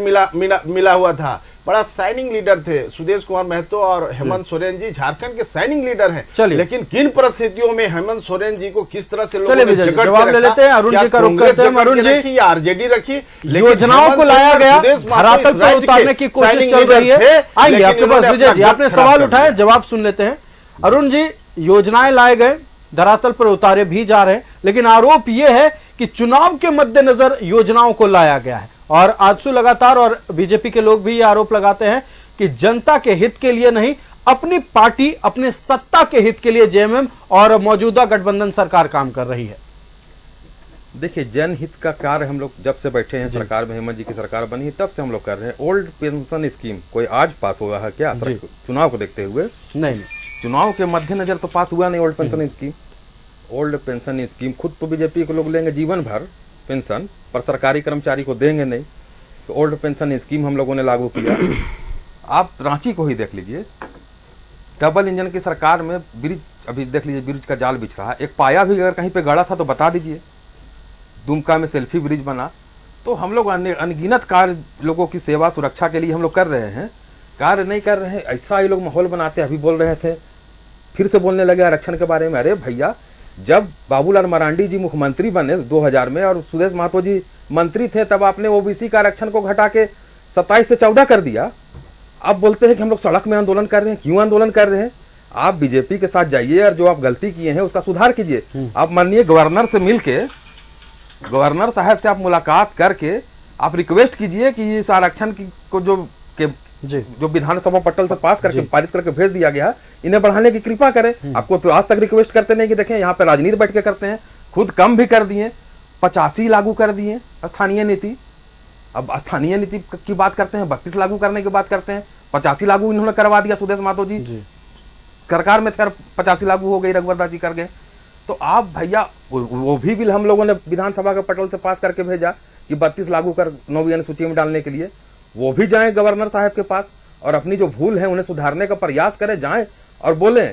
मिला हुआ था, बड़ा शाइनिंग लीडर थे सुदेश कुमार महतो और हेमंत सोरेन जी झारखंड के शाइनिंग लीडर हैं। लेकिन किन परिस्थितियों में हेमंत सोरेन जी को किस तरह से लोगों ने जवाब ले लेते हैं। अरुण जी का रुख करते हैं। अरुण जी, आरजेडी रखी, योजनाओं को लाया गया, धरातल पर उतारने की कोशिश चल रही है। आइए आपके पास विजय जी, आपने सवाल उठाए, जवाब सुन लेते हैं। अरुण जी, योजनाएं लाए गए, धरातल पर उतारे भी जा रहे हैं, लेकिन आरोप यह है कि चुनाव के मद्देनजर योजनाओं को लाया गया है। और आजसू लगातार और बीजेपी के लोग भी ये आरोप लगाते हैं कि जनता के हित के लिए नहीं, अपनी पार्टी अपने सत्ता के हित के लिए जेएमएम और मौजूदा गठबंधन सरकार काम कर रही है। देखिए, जनहित का कार्य हम लोग जब से बैठे हैं सरकार में, हेमंत जी की सरकार बनी है तब से हम लोग कर रहे हैं। ओल्ड पेंशन स्कीम कोई आज पास हुआ है क्या चुनाव को देखते हुए? नहीं, चुनाव के मद्देनजर तो पास हुआ नहीं old pension scheme. Old pension scheme खुद तो बीजेपी के लोग लेंगे जीवन भर पेंशन, पर सरकारी कर्मचारी को देंगे नहीं। तो ओल्ड पेंशन स्कीम हम लोगों ने लागू किया। आप रांची को ही देख लीजिए, डबल इंजन की सरकार में ब्रिज, अभी देख लीजिए ब्रिज का जाल बिछ रहा है। एक पाया भी अगर कहीं पे गड़ा था तो बता दीजिए। दुमका में सेल्फी ब्रिज बना। तो हम लोग अनगिनत कार्य लोगों की सेवा सुरक्षा के लिए हम लोग कर रहे हैं, कार्य नहीं कर रहे हैं। ऐसा ये लोग माहौल बनाते हैं। अभी बोल रहे थे, फिर से बोलने लगे आरक्षण के बारे में। अरे भैया, जब बाबूलाल मरांडी जी मुख्यमंत्री बने 2000 में और सुदेश महतो जी मंत्री थे, तब आपने ओबीसी का आरक्षण को घटा के 27 से 14 कर दिया। अब बोलते हैं कि हम लोग सड़क में आंदोलन कर रहे हैं। क्यों आंदोलन कर रहे हैं? आप बीजेपी के साथ जाइए और जो आप गलती किए हैं उसका सुधार कीजिए। आप माननीय गवर्नर से मिलके, गवर्नर साहब से आप मुलाकात करके आप रिक्वेस्ट कीजिए कि इस आरक्षण को जो विधानसभा पटल से पास करके पारित करके भेज दिया गया, इन्हें बढ़ाने की कृपा करें। आपको तो आज तक रिक्वेस्ट करते नहीं कि देखें यहाँ पे राजनीति बैठ के करते हैं। खुद कम भी कर दिए, 85 लागू कर दिए स्थानीय नीति। अब स्थानीय नीति की बात करते हैं, 32 लागू करने की बात करते हैं। 85 लागू इन्होंने करवा दिया सुदेश महतो जी सरकार में, 85 लागू हो गई, रघुवर दास जी कर गए। तो आप भैया, वो भी बिल हम लोगों ने विधानसभा के पटल से पास करके भेजा कि 32 लागू कर 9वीं अनुसूची में डालने के लिए। वो भी जाएं गवर्नर साहब के पास, और अपनी जो भूल है उन्हें सुधारने का प्रयास करें, जाएं और बोलें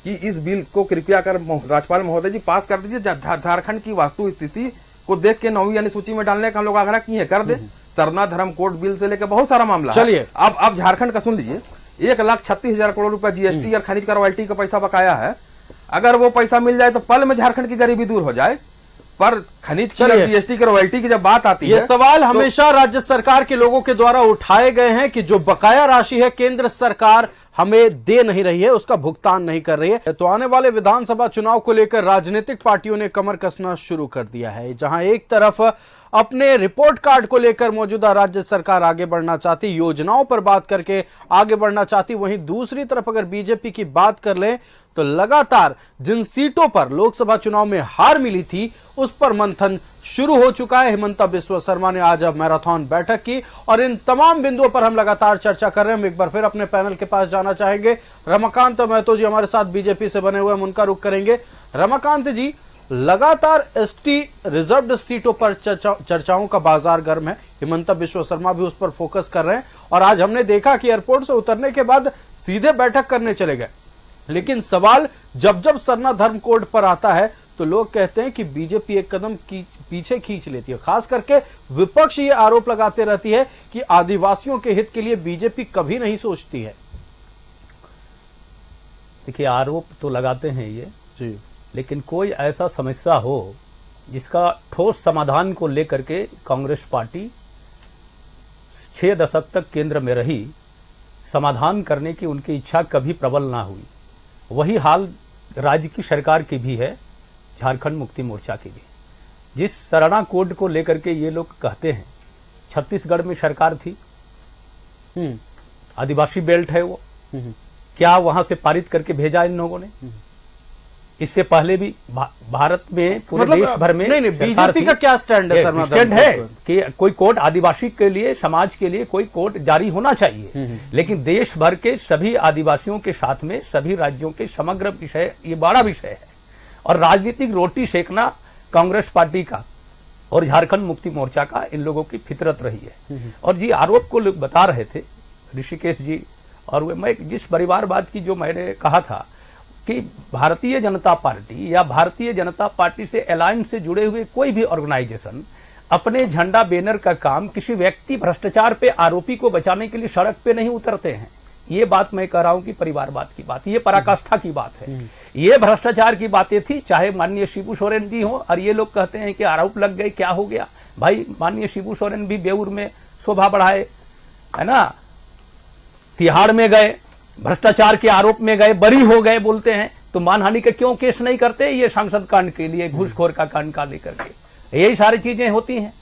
कि इस बिल को कृपया कर राज्यपाल महोदय जी पास कर दीजिए। झारखंड की वास्तु स्थिति को देख के 9वीं अनुसूची में डालने का हम लोग आग्रह किए, कर दे। सरना धर्म कोड बिल से लेकर बहुत सारा मामला है। चलिए अब झारखंड का सुन लीजिए, 1,36,000 करोड़ रुपया जीएसटी और खनिज का रॉयल्टी का पैसा बकाया है। अगर वो पैसा मिल जाए तो पल में झारखंड की गरीबी दूर हो जाए। पर खनिज की जीएसटी की रॉयल्टी की जब बात आती है, ये सवाल हमेशा राज्य सरकार के लोगों के द्वारा उठाए गए हैं कि जो बकाया राशि है केंद्र सरकार हमें दे नहीं रही है, उसका भुगतान नहीं कर रही है। तो आने वाले विधानसभा चुनाव को लेकर राजनीतिक पार्टियों ने कमर कसना शुरू कर दिया है। जहां एक तरफ अपने रिपोर्ट कार्ड को लेकर मौजूदा राज्य सरकार आगे बढ़ना चाहती, योजनाओं पर बात करके आगे बढ़ना चाहती, वहीं दूसरी तरफ अगर बीजेपी की बात कर लें तो लगातार जिन सीटों पर लोकसभा चुनाव में हार मिली थी उस पर मंथन शुरू हो चुका है। हिमंता बिस्वा शर्मा ने आज मैराथन बैठक की और इन तमाम बिंदुओं पर हम लगातार चर्चा कर रहे हैं। हम एक बार फिर अपने पैनल के पास जाना चाहेंगे। रमाकांत महतो जी हमारे साथ बीजेपी से बने हुए हैं, उनका रुख करेंगे। रमाकांत जी, लगातार एसटी रिजर्व्ड सीटों पर चर्चाओं का बाजार गर्म है। हिमंता बिस्वा शर्मा भी उस पर फोकस कर रहे हैं और आज हमने देखा कि एयरपोर्ट से उतरने के बाद सीधे बैठक करने चले गए। लेकिन सवाल जब जब सरना धर्म कोड पर आता है तो लोग कहते हैं कि बीजेपी एक कदम पीछे खींच लेती है। खास करके विपक्ष ये आरोप लगाते रहती है कि आदिवासियों के हित के लिए बीजेपी कभी नहीं सोचती है। देखिए, आरोप तो लगाते हैं ये जी, लेकिन कोई ऐसा समस्या हो जिसका ठोस समाधान को लेकर के कांग्रेस पार्टी 6 दशक तक केंद्र में रही, समाधान करने की उनकी इच्छा कभी प्रबल ना हुई। वही हाल राज्य की सरकार की भी है, झारखंड मुक्ति मोर्चा की भी। जिस सरना कोड को लेकर के ये लोग कहते हैं, छत्तीसगढ़ में सरकार थी, आदिवासी बेल्ट है वो, क्या वहां से पारित करके भेजा इन लोगों ने? इससे पहले भी भारत में पूरे देश भर में नहीं, बीजेपी का क्या स्टैंड है? स्टैंड है कि कोई कोड आदिवासी के लिए, समाज के लिए कोई कोड जारी होना चाहिए, लेकिन देश भर के सभी आदिवासियों के साथ में सभी राज्यों के समग्र विषय, ये बड़ा विषय है। और राजनीतिक रोटी सेकना कांग्रेस पार्टी का और झारखंड मुक्ति मोर्चा का इन लोगों की फितरत रही है। और जी आरोप को लोग बता रहे थे ऋषिकेश जी, और मैं जिस परिवारवाद की जो मैंने कहा था कि भारतीय जनता पार्टी या भारतीय जनता पार्टी से अलायंस से जुड़े हुए कोई भी ऑर्गेनाइजेशन अपने झंडा बैनर का काम किसी व्यक्ति भ्रष्टाचार पे आरोपी को बचाने के लिए सड़क पे नहीं उतरते हैं। ये बात मैं कह रहा हूं कि परिवारवाद की बात, ये पराकाष्ठा की बात है। ये भ्रष्टाचार की बातें थी, चाहे माननीय शिबू सोरेन जी हो। और ये लोग कहते हैं कि आरोप लग गए, क्या हो गया भाई? माननीय शिबू सोरेन भी बेऊर में शोभा बढ़ाए, है ना, तिहाड़ में गए, भ्रष्टाचार के आरोप में गए, बरी हो गए बोलते हैं, तो मानहानि का क्यों केस नहीं करते? ये सांसद कांड के लिए, घूसखोर का कांड का लेकर के यही सारी चीजें होती हैं।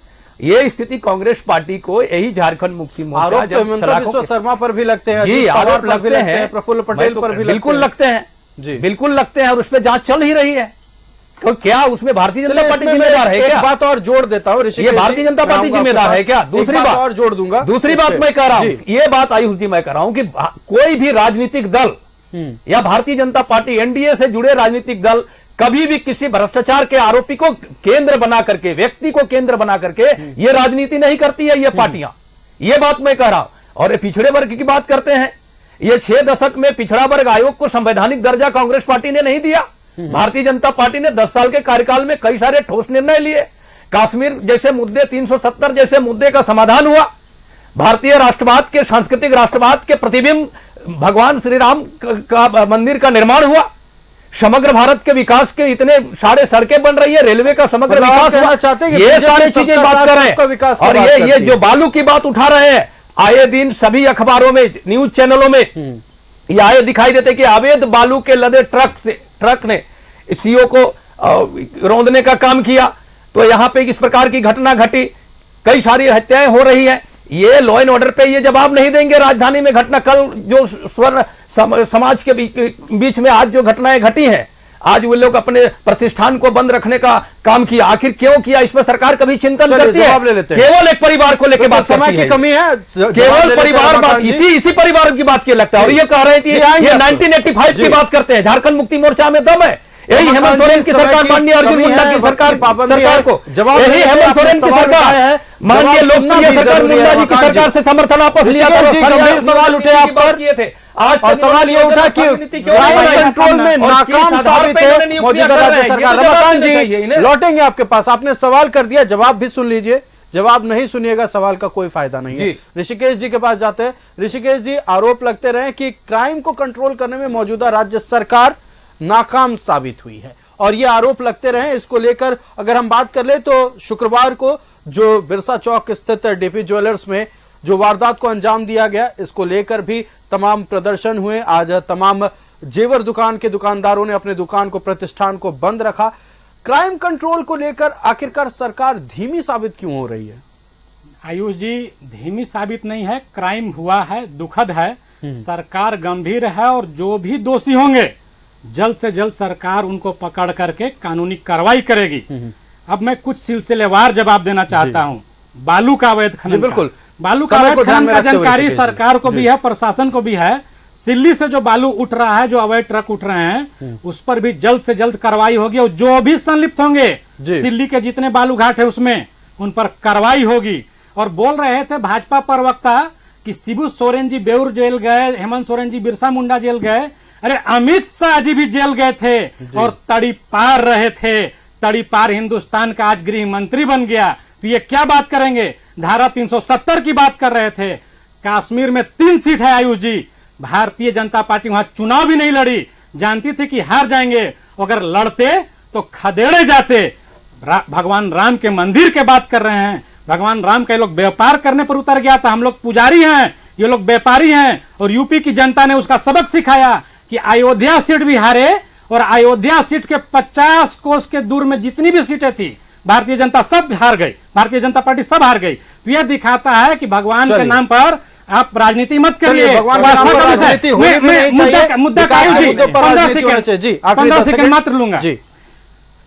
ये स्थिति कांग्रेस पार्टी को यही झारखंड मुक्ति मोर्चा आरोप हिमंता बिस्वा शर्मा पर भी लगते हैं, जी आरोप लगते हैं, प्रफुल्ल पटेल पर भी बिल्कुल लगते हैं जी, बिल्कुल लगते हैं, और उस पर जांच चल ही रही है। तो क्या उसमें भारतीय जनता पार्टी जिम्मेदार है क्या? बात और जोड़ देता हूँ, ये भारतीय जनता पार्टी जिम्मेदार है क्या? दूसरी बात और जोड़ दूंगा। दूसरी बात मैं कह रहा हूं, ये बात आयुष जी मैं कह रहा हूं कि कोई भी राजनीतिक दल या भारतीय जनता पार्टी एनडीए से जुड़े राजनीतिक दल कभी भी किसी भ्रष्टाचार के आरोपी को केंद्र बना करके, व्यक्ति को केंद्र बना करके ये राजनीति नहीं करती है ये पार्टियां। ये बात मैं कह रहा हूं। और ये पिछड़े वर्ग की बात करते हैं, ये 6 दशक में पिछड़ा वर्ग आयोग को संवैधानिक दर्जा कांग्रेस पार्टी ने नहीं दिया। भारतीय जनता पार्टी ने 10 साल के कार्यकाल में कई सारे ठोस निर्णय लिए। कश्मीर जैसे मुद्दे, 370 जैसे मुद्दे का समाधान हुआ। भारतीय राष्ट्रवाद के, सांस्कृतिक राष्ट्रवाद के प्रतिबिंब भगवान श्री राम का मंदिर का निर्माण हुआ। समग्र भारत के विकास के इतने सारे सड़कें बन रही है, रेलवे का समग्र विकास हुआ। ये सारी चीजें बात कर रहे हैं। और ये जो बालू की बात उठा रहे हैं, आए दिन सभी अखबारों में, न्यूज चैनलों में ये आए दिखाई देते कि अवैध बालू के लदे ट्रक ने सीओ को रौंदने का काम किया। तो यहां पे इस प्रकार की घटना घटी, कई सारी हत्याएं हो रही है। ये लॉ एंड ऑर्डर पे ये जवाब नहीं देंगे। राजधानी में घटना, कल जो स्वर्ण समाज के बीच में आज जो घटनाएं घटी हैं, आज वो लोग अपने प्रतिष्ठान को बंद रखने का काम किया। आखिर क्यों किया, इस पर सरकार कभी चिंतन करती है? केवल एक परिवार को लेकर बात समय की कमी है, केवल परिवार बात, इसी परिवार की बात की लगता है। और ये कह रहे हैं कि ये 1985 की बात करते हैं। झारखंड मुक्ति मोर्चा में दम है, यही हेमंत सोरेन की सरकार, माननीय अर्जुन मुंडा की सरकार को जवाब यही हेमंत सोरेन की सरकार, माननीय लोकप्रिय सरकार मुंडा जी की सरकार से समर्थन वापस लिया था। सवाल उठे आप पर किए थे आज, और सवाल ये उठा कि क्राइम कंट्रोल में नाकाम साबित है मौजूदा राज्य सरकार। रमाकांत जी लौटेंगे आपके पास, आपने सवाल कर दिया, जवाब भी सुन लीजिए। जवाब नहीं सुनिएगा सवाल का कोई फायदा नहीं है। ऋषिकेश जी के पास जाते हैं। ऋषिकेश जी, आरोप लगते रहे कि क्राइम को कंट्रोल करने में मौजूदा राज्य सरकार नाकाम साबित हुई है और ये आरोप लगते रहे। इसको लेकर अगर हम बात कर ले तो शुक्रवार को जो बिरसा चौक स्थित डीपी ज्वेलर्स में जो वारदात को अंजाम दिया गया, इसको लेकर भी तमाम प्रदर्शन हुए। आज तमाम जेवर दुकान के दुकानदारों ने अपने दुकान को, प्रतिष्ठान को बंद रखा। क्राइम कंट्रोल को लेकर आखिरकार सरकार धीमी साबित क्यों हो रही है? आयुष जी, धीमी साबित नहीं है, क्राइम हुआ है, दुखद है, सरकार गंभीर है और जो भी दोषी होंगे जल्द से जल्द सरकार उनको पकड़ करके कानूनी कार्रवाई करेगी। अब मैं कुछ सिलसिलेवार जवाब देना चाहता हूं। बालू का अवैध खनन, बिल्कुल बालू का अवैध खनन का जानकारी सरकार को भी है, प्रशासन को भी है। सिल्ली से जो बालू उठ रहा है, जो अवैध ट्रक उठ रहे हैं, उस पर भी जल्द से जल्द कार्रवाई होगी और जो भी संलिप्त होंगे सिल्ली के जितने बालू घाट है उसमें, उन पर कार्रवाई होगी। और बोल रहे थे भाजपा प्रवक्ता कि शिबू सोरेन जी बेउर जेल गए, हेमंत सोरेन जी बिरसा मुंडा जेल गए। अरे अमित शाह जी भी जेल गए थे और तड़ीपार रहे थे। तड़ीपार हिंदुस्तान का आज गृह मंत्री बन गया, तो ये क्या बात करेंगे? धारा 370 की बात कर रहे थे। कश्मीर में 3 सीट है आयुष जी। भारतीय जनता पार्टी वहां चुनाव भी नहीं लड़ी, जानती थी कि हार जाएंगे। अगर लड़ते तो खदेड़े जाते। भगवान राम के मंदिर के बात कर रहे हैं। भगवान राम के लोग व्यापार करने पर उतर गया था। हम लोग पुजारी हैं, ये लोग व्यापारी हैं। और यूपी की जनता ने उसका सबक सिखाया कि अयोध्या सीट भी हारे और अयोध्या सीट के 50 कोस के दूर में जितनी भी सीटें थी भारतीय जनता सब हार गई, भारतीय जनता पार्टी सब हार गई। तो यह दिखाता है कि भगवान के नाम पर आप राजनीति मत करिए। मुद्दा का 15 सेकंड मात्र लूंगा।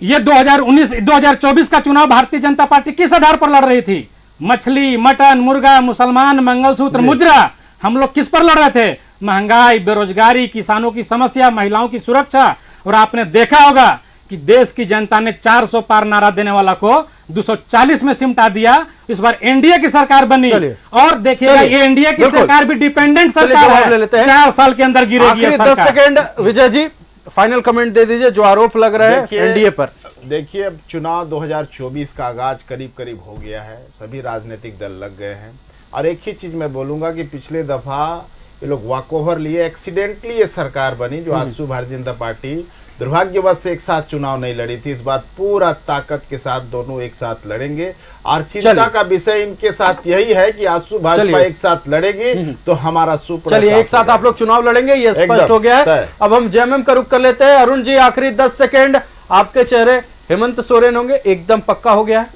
ये 2024 का चुनाव भारतीय जनता पार्टी किस आधार पर लड़ रही थी? मछली, मटन, मुर्गा, मुसलमान, मंगलसूत्र, मुजरा। हम लोग किस पर लड़ रहे थे? महंगाई, बेरोजगारी, किसानों की समस्या, महिलाओं की सुरक्षा। और आपने देखा होगा कि देश की जनता ने 400 पार नारा देने वाला को 240 में सिमटा दिया। इस बार एनडीए की सरकार बनी और देखिएगा ये एनडीए की सरकार भी डिपेंडेंट सरकार है। 4 साल के अंदर गिरेगी ये सरकार। 10 second Vijay ji, final comment दे दीजिए जो आरोप लग रहे हैं एनडीए पर। देखिए, अब चुनाव 2024 का आगाज करीब करीब हो गया है, सभी राजनीतिक दल लग गए हैं। और एक ही चीज मैं बोलूंगा कि पिछले दफा ये लोग वॉक ओवर लिए, एक्सीडेंटली ये सरकार बनी जो आजसू भारतीय जनता पार्टी दुर्भाग्यवश से एक साथ चुनाव नहीं लड़ी थी। इस बार पूरा ताकत के साथ दोनों एक साथ लड़ेंगे और चिंता का विषय इनके साथ यही है कि आजसू भाजपा एक साथ लड़ेगी तो हमारा सुपर। चलिए, एक साथ आप लोग चुनाव लड़ेंगे, ये स्पष्ट हो गया है। अब हम जेएमएम का रुख कर लेते हैं। अरुण जी, आखिरी 10 सेकंड, आपके चेहरे हेमंत सोरेन होंगे, एकदम पक्का हो गया है?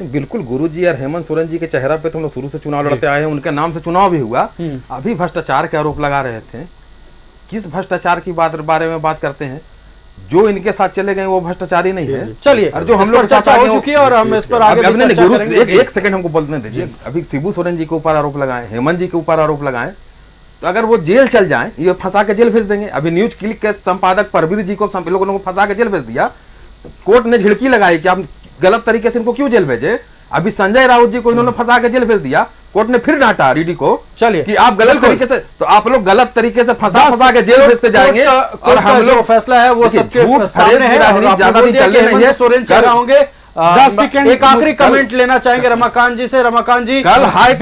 बिल्कुल, गुरुजी और हेमंत सोरेन जी के चेहरा पे तो हम लोग शुरू से चुनाव लड़ते आए हैं, उनके नाम से चुनाव भी हुआ। अभी भ्रष्टाचार के आरोप लगा रहे थे। किस भ्रष्टाचार की बारे में बात करते हैं? जो इनके साथ चले गए वो भ्रष्टाचारी नहीं है। चलिए, और जो हम लोग चर्चा हो चुकी है और हम इस पर आगे चर्चा करेंगे। एक सेकंड हमको बोलने दीजिए। अभी शिबू सोरेन जी के ऊपर आरोप लगाए, हेमंत जी के ऊपर आरोप लगाए, तो अगर वो जेल चल जाए, ये फंसा के जेल भेज देंगे। अभी न्यूज क्लिक के संपादक परवीर जी को लोगों ने फंसा के जेल भेज दिया। कोर्ट ने झिड़की लगाई कि आप गलत तरीके से इनको क्यों जेल भेजे। अभी संजय राउत जी को इन्होंने फंसा के जेल भेज दिया। कोर्ट ने फिर डांटा ईडी को, चलिए कि आप गलत तरीके से, तो आप लोग गलत तरीके से फंसा के जेल भेजते जाएंगे। और हम लोग फैसला है वो सबके सामने है। ज्यादा दिन चलने नहीं है। सोरेन चल रहे होंगे। 10 सेकंड एक आखिरी कमेंट लेना चाहेंगे रमाकांत जी से। रमाकांत जी, कल हाई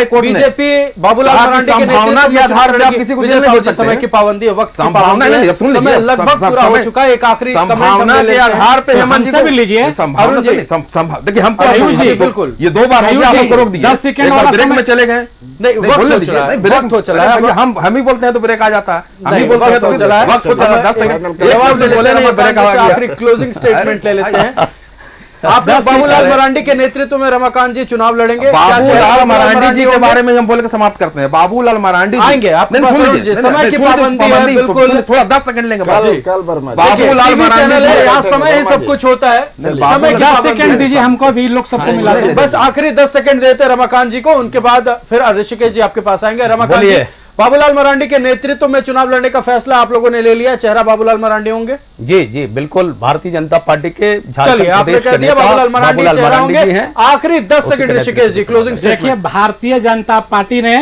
कोर्ट ने बीजेपी बाबूलाल मरांडी के संभावना के आधार पर आप किसी को जेल नहीं समय की पाबंदी है, वक्त संभावना नहीं, समय लगभग पूरा हो चुका है। एक आखिरी संभावना के आधार पर हेमंत जी को लीजिए। अरुण जी, देखिए हमको बिल्कुल ये 2 बार आपको रोक दिया, 10 सेकंड और ब्रेक में चले गए। नहीं, वक्त हो चला है। हम ही बोलते हैं तो ब्रेक आ जाता है, हम ही बोलते हैं तो चला है। वक्त हो चला। 10 सेकंड जवाब बोले नहीं, ब्रेक आ गया। आखिरी क्लोजिंग स्टेटमेंट ले लेते हैं। आप बाबूलाल मरांडी के नेतृत्व में रमाकांत जी चुनाव लड़ेंगे। बाबूलाल मरांडी जी के बारे में हम बोल के समाप्त करते हैं। बाबूलाल मरांडी आएंगे, समय की पाबंदी है, बिल्कुल थोड़ा 10 सेकंड लेंगे। बाबूलाल मरांडी, समय ही सब कुछ होता है। समय की 10 सेकंड दीजिए हमको भी, लोग सबको मिला बस आखिरी 10 सेकंड देते रमाकांत जी को, उनके बाद फिर ऋषिकेश जी आपके पास आएंगे। रमाकांत जी, बाबूलाल मरांडी के नेतृत्व में चुनाव लड़ने का फैसला आप लोगों ने ले लिया, चेहरा बाबूलाल मरांडी होंगे? जी जी बिल्कुल, भारतीय जनता पार्टी के चलिए, आपने कह दिया बाबूलाल मरांडी चेहरा होंगे। आखिरी 10 सेकंड ऋषिकेश जी, क्लोजिंग देखिए, स्टेटमेंट। भारतीय जनता पार्टी ने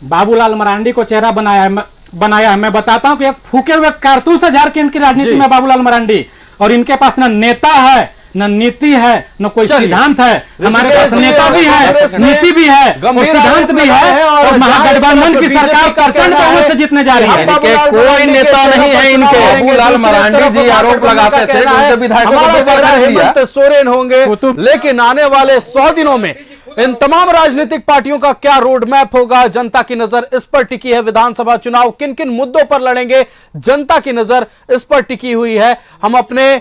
बाबूलाल मरांडी को चेहरा बनाया है। मैं बताता हूं कि एक फूके हुए कारतूस है झारखंड की राजनीति में बाबूलाल मरांडी, और इनके पास न नेता है, न नीति है, न कोई सिद्धांत है। हमारे पास नेता भी है, नीति भी है, और सिद्धांत भी है, और महागठबंधन की सरकार प्रचंड बहुमत से जीतने जा रही है। कोई नेता नहीं है इनके। बाबूलाल मरांडी जी आरोप लगाते थे कि उनके विधायकों को हमारा दिया। हेमंत सोरेन होंगे, लेकिन आने वाले 100 दिनों में इन तमाम राजनीतिक पार्टियों का क्या रोड मैप होगा, जनता की नजर इस पर टिकी है। विधानसभा चुनाव किन किन मुद्दों पर लड़ेंगे, जनता की नजर इस पर टिकी हुई है। हम अपने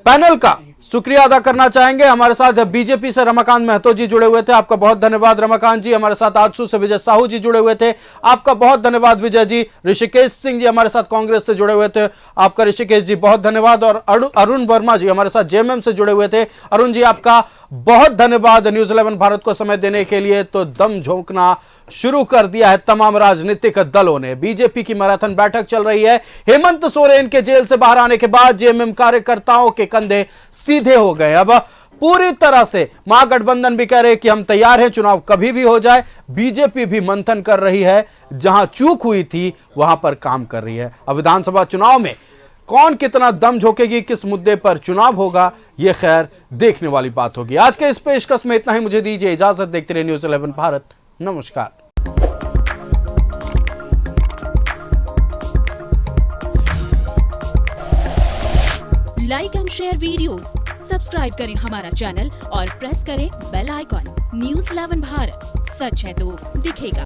पैनल का शुक्रिया अदा करना चाहेंगे। हमारे साथ बीजेपी से रमाकांत महतो जी जुड़े हुए थे, आपका बहुत धन्यवाद रमाकांत जी। हमारे साथ आजसू से विजय साहू जी जुड़े हुए थे, आपका बहुत धन्यवाद विजय जी। ऋषिकेश सिंह जी हमारे साथ कांग्रेस से जुड़े हुए थे, आपका ऋषिकेश जी बहुत धन्यवाद। और अरुण वर्मा जी हमारे साथ जेएमएम से जुड़े हुए थे, अरुण जी आपका बहुत धन्यवाद न्यूज़ 11 भारत को समय देने के लिए। तो दम झोंकना शुरू कर दिया है तमाम राजनीतिक दलों ने। बीजेपी की मैराथन बैठक चल रही है। हेमंत सोरेन के जेल से बाहर आने के बाद जेएमएम कार्यकर्ताओं के कंधे सीधे हो गए। अब पूरी तरह से महागठबंधन भी कह रहे कि हम तैयार हैं, चुनाव कभी भी हो जाए। बीजेपी भी मंथन कर रही है, जहां चूक हुई थी वहां पर काम कर रही है। अब विधानसभा चुनाव में कौन कितना दम झोंकेगी, किस मुद्दे पर चुनाव होगा, यह खैर देखने वाली बात होगी। आज के इस पेशकश में इतना ही, मुझे दीजिए इजाजत। देखते रहिए न्यूज़ 11 भारत। नमस्कार। Like and share videos, subscribe करें हमारा चैनल और प्रेस करें बेल आइकॉन। न्यूज़ 11 भारत, सच है तो दिखेगा।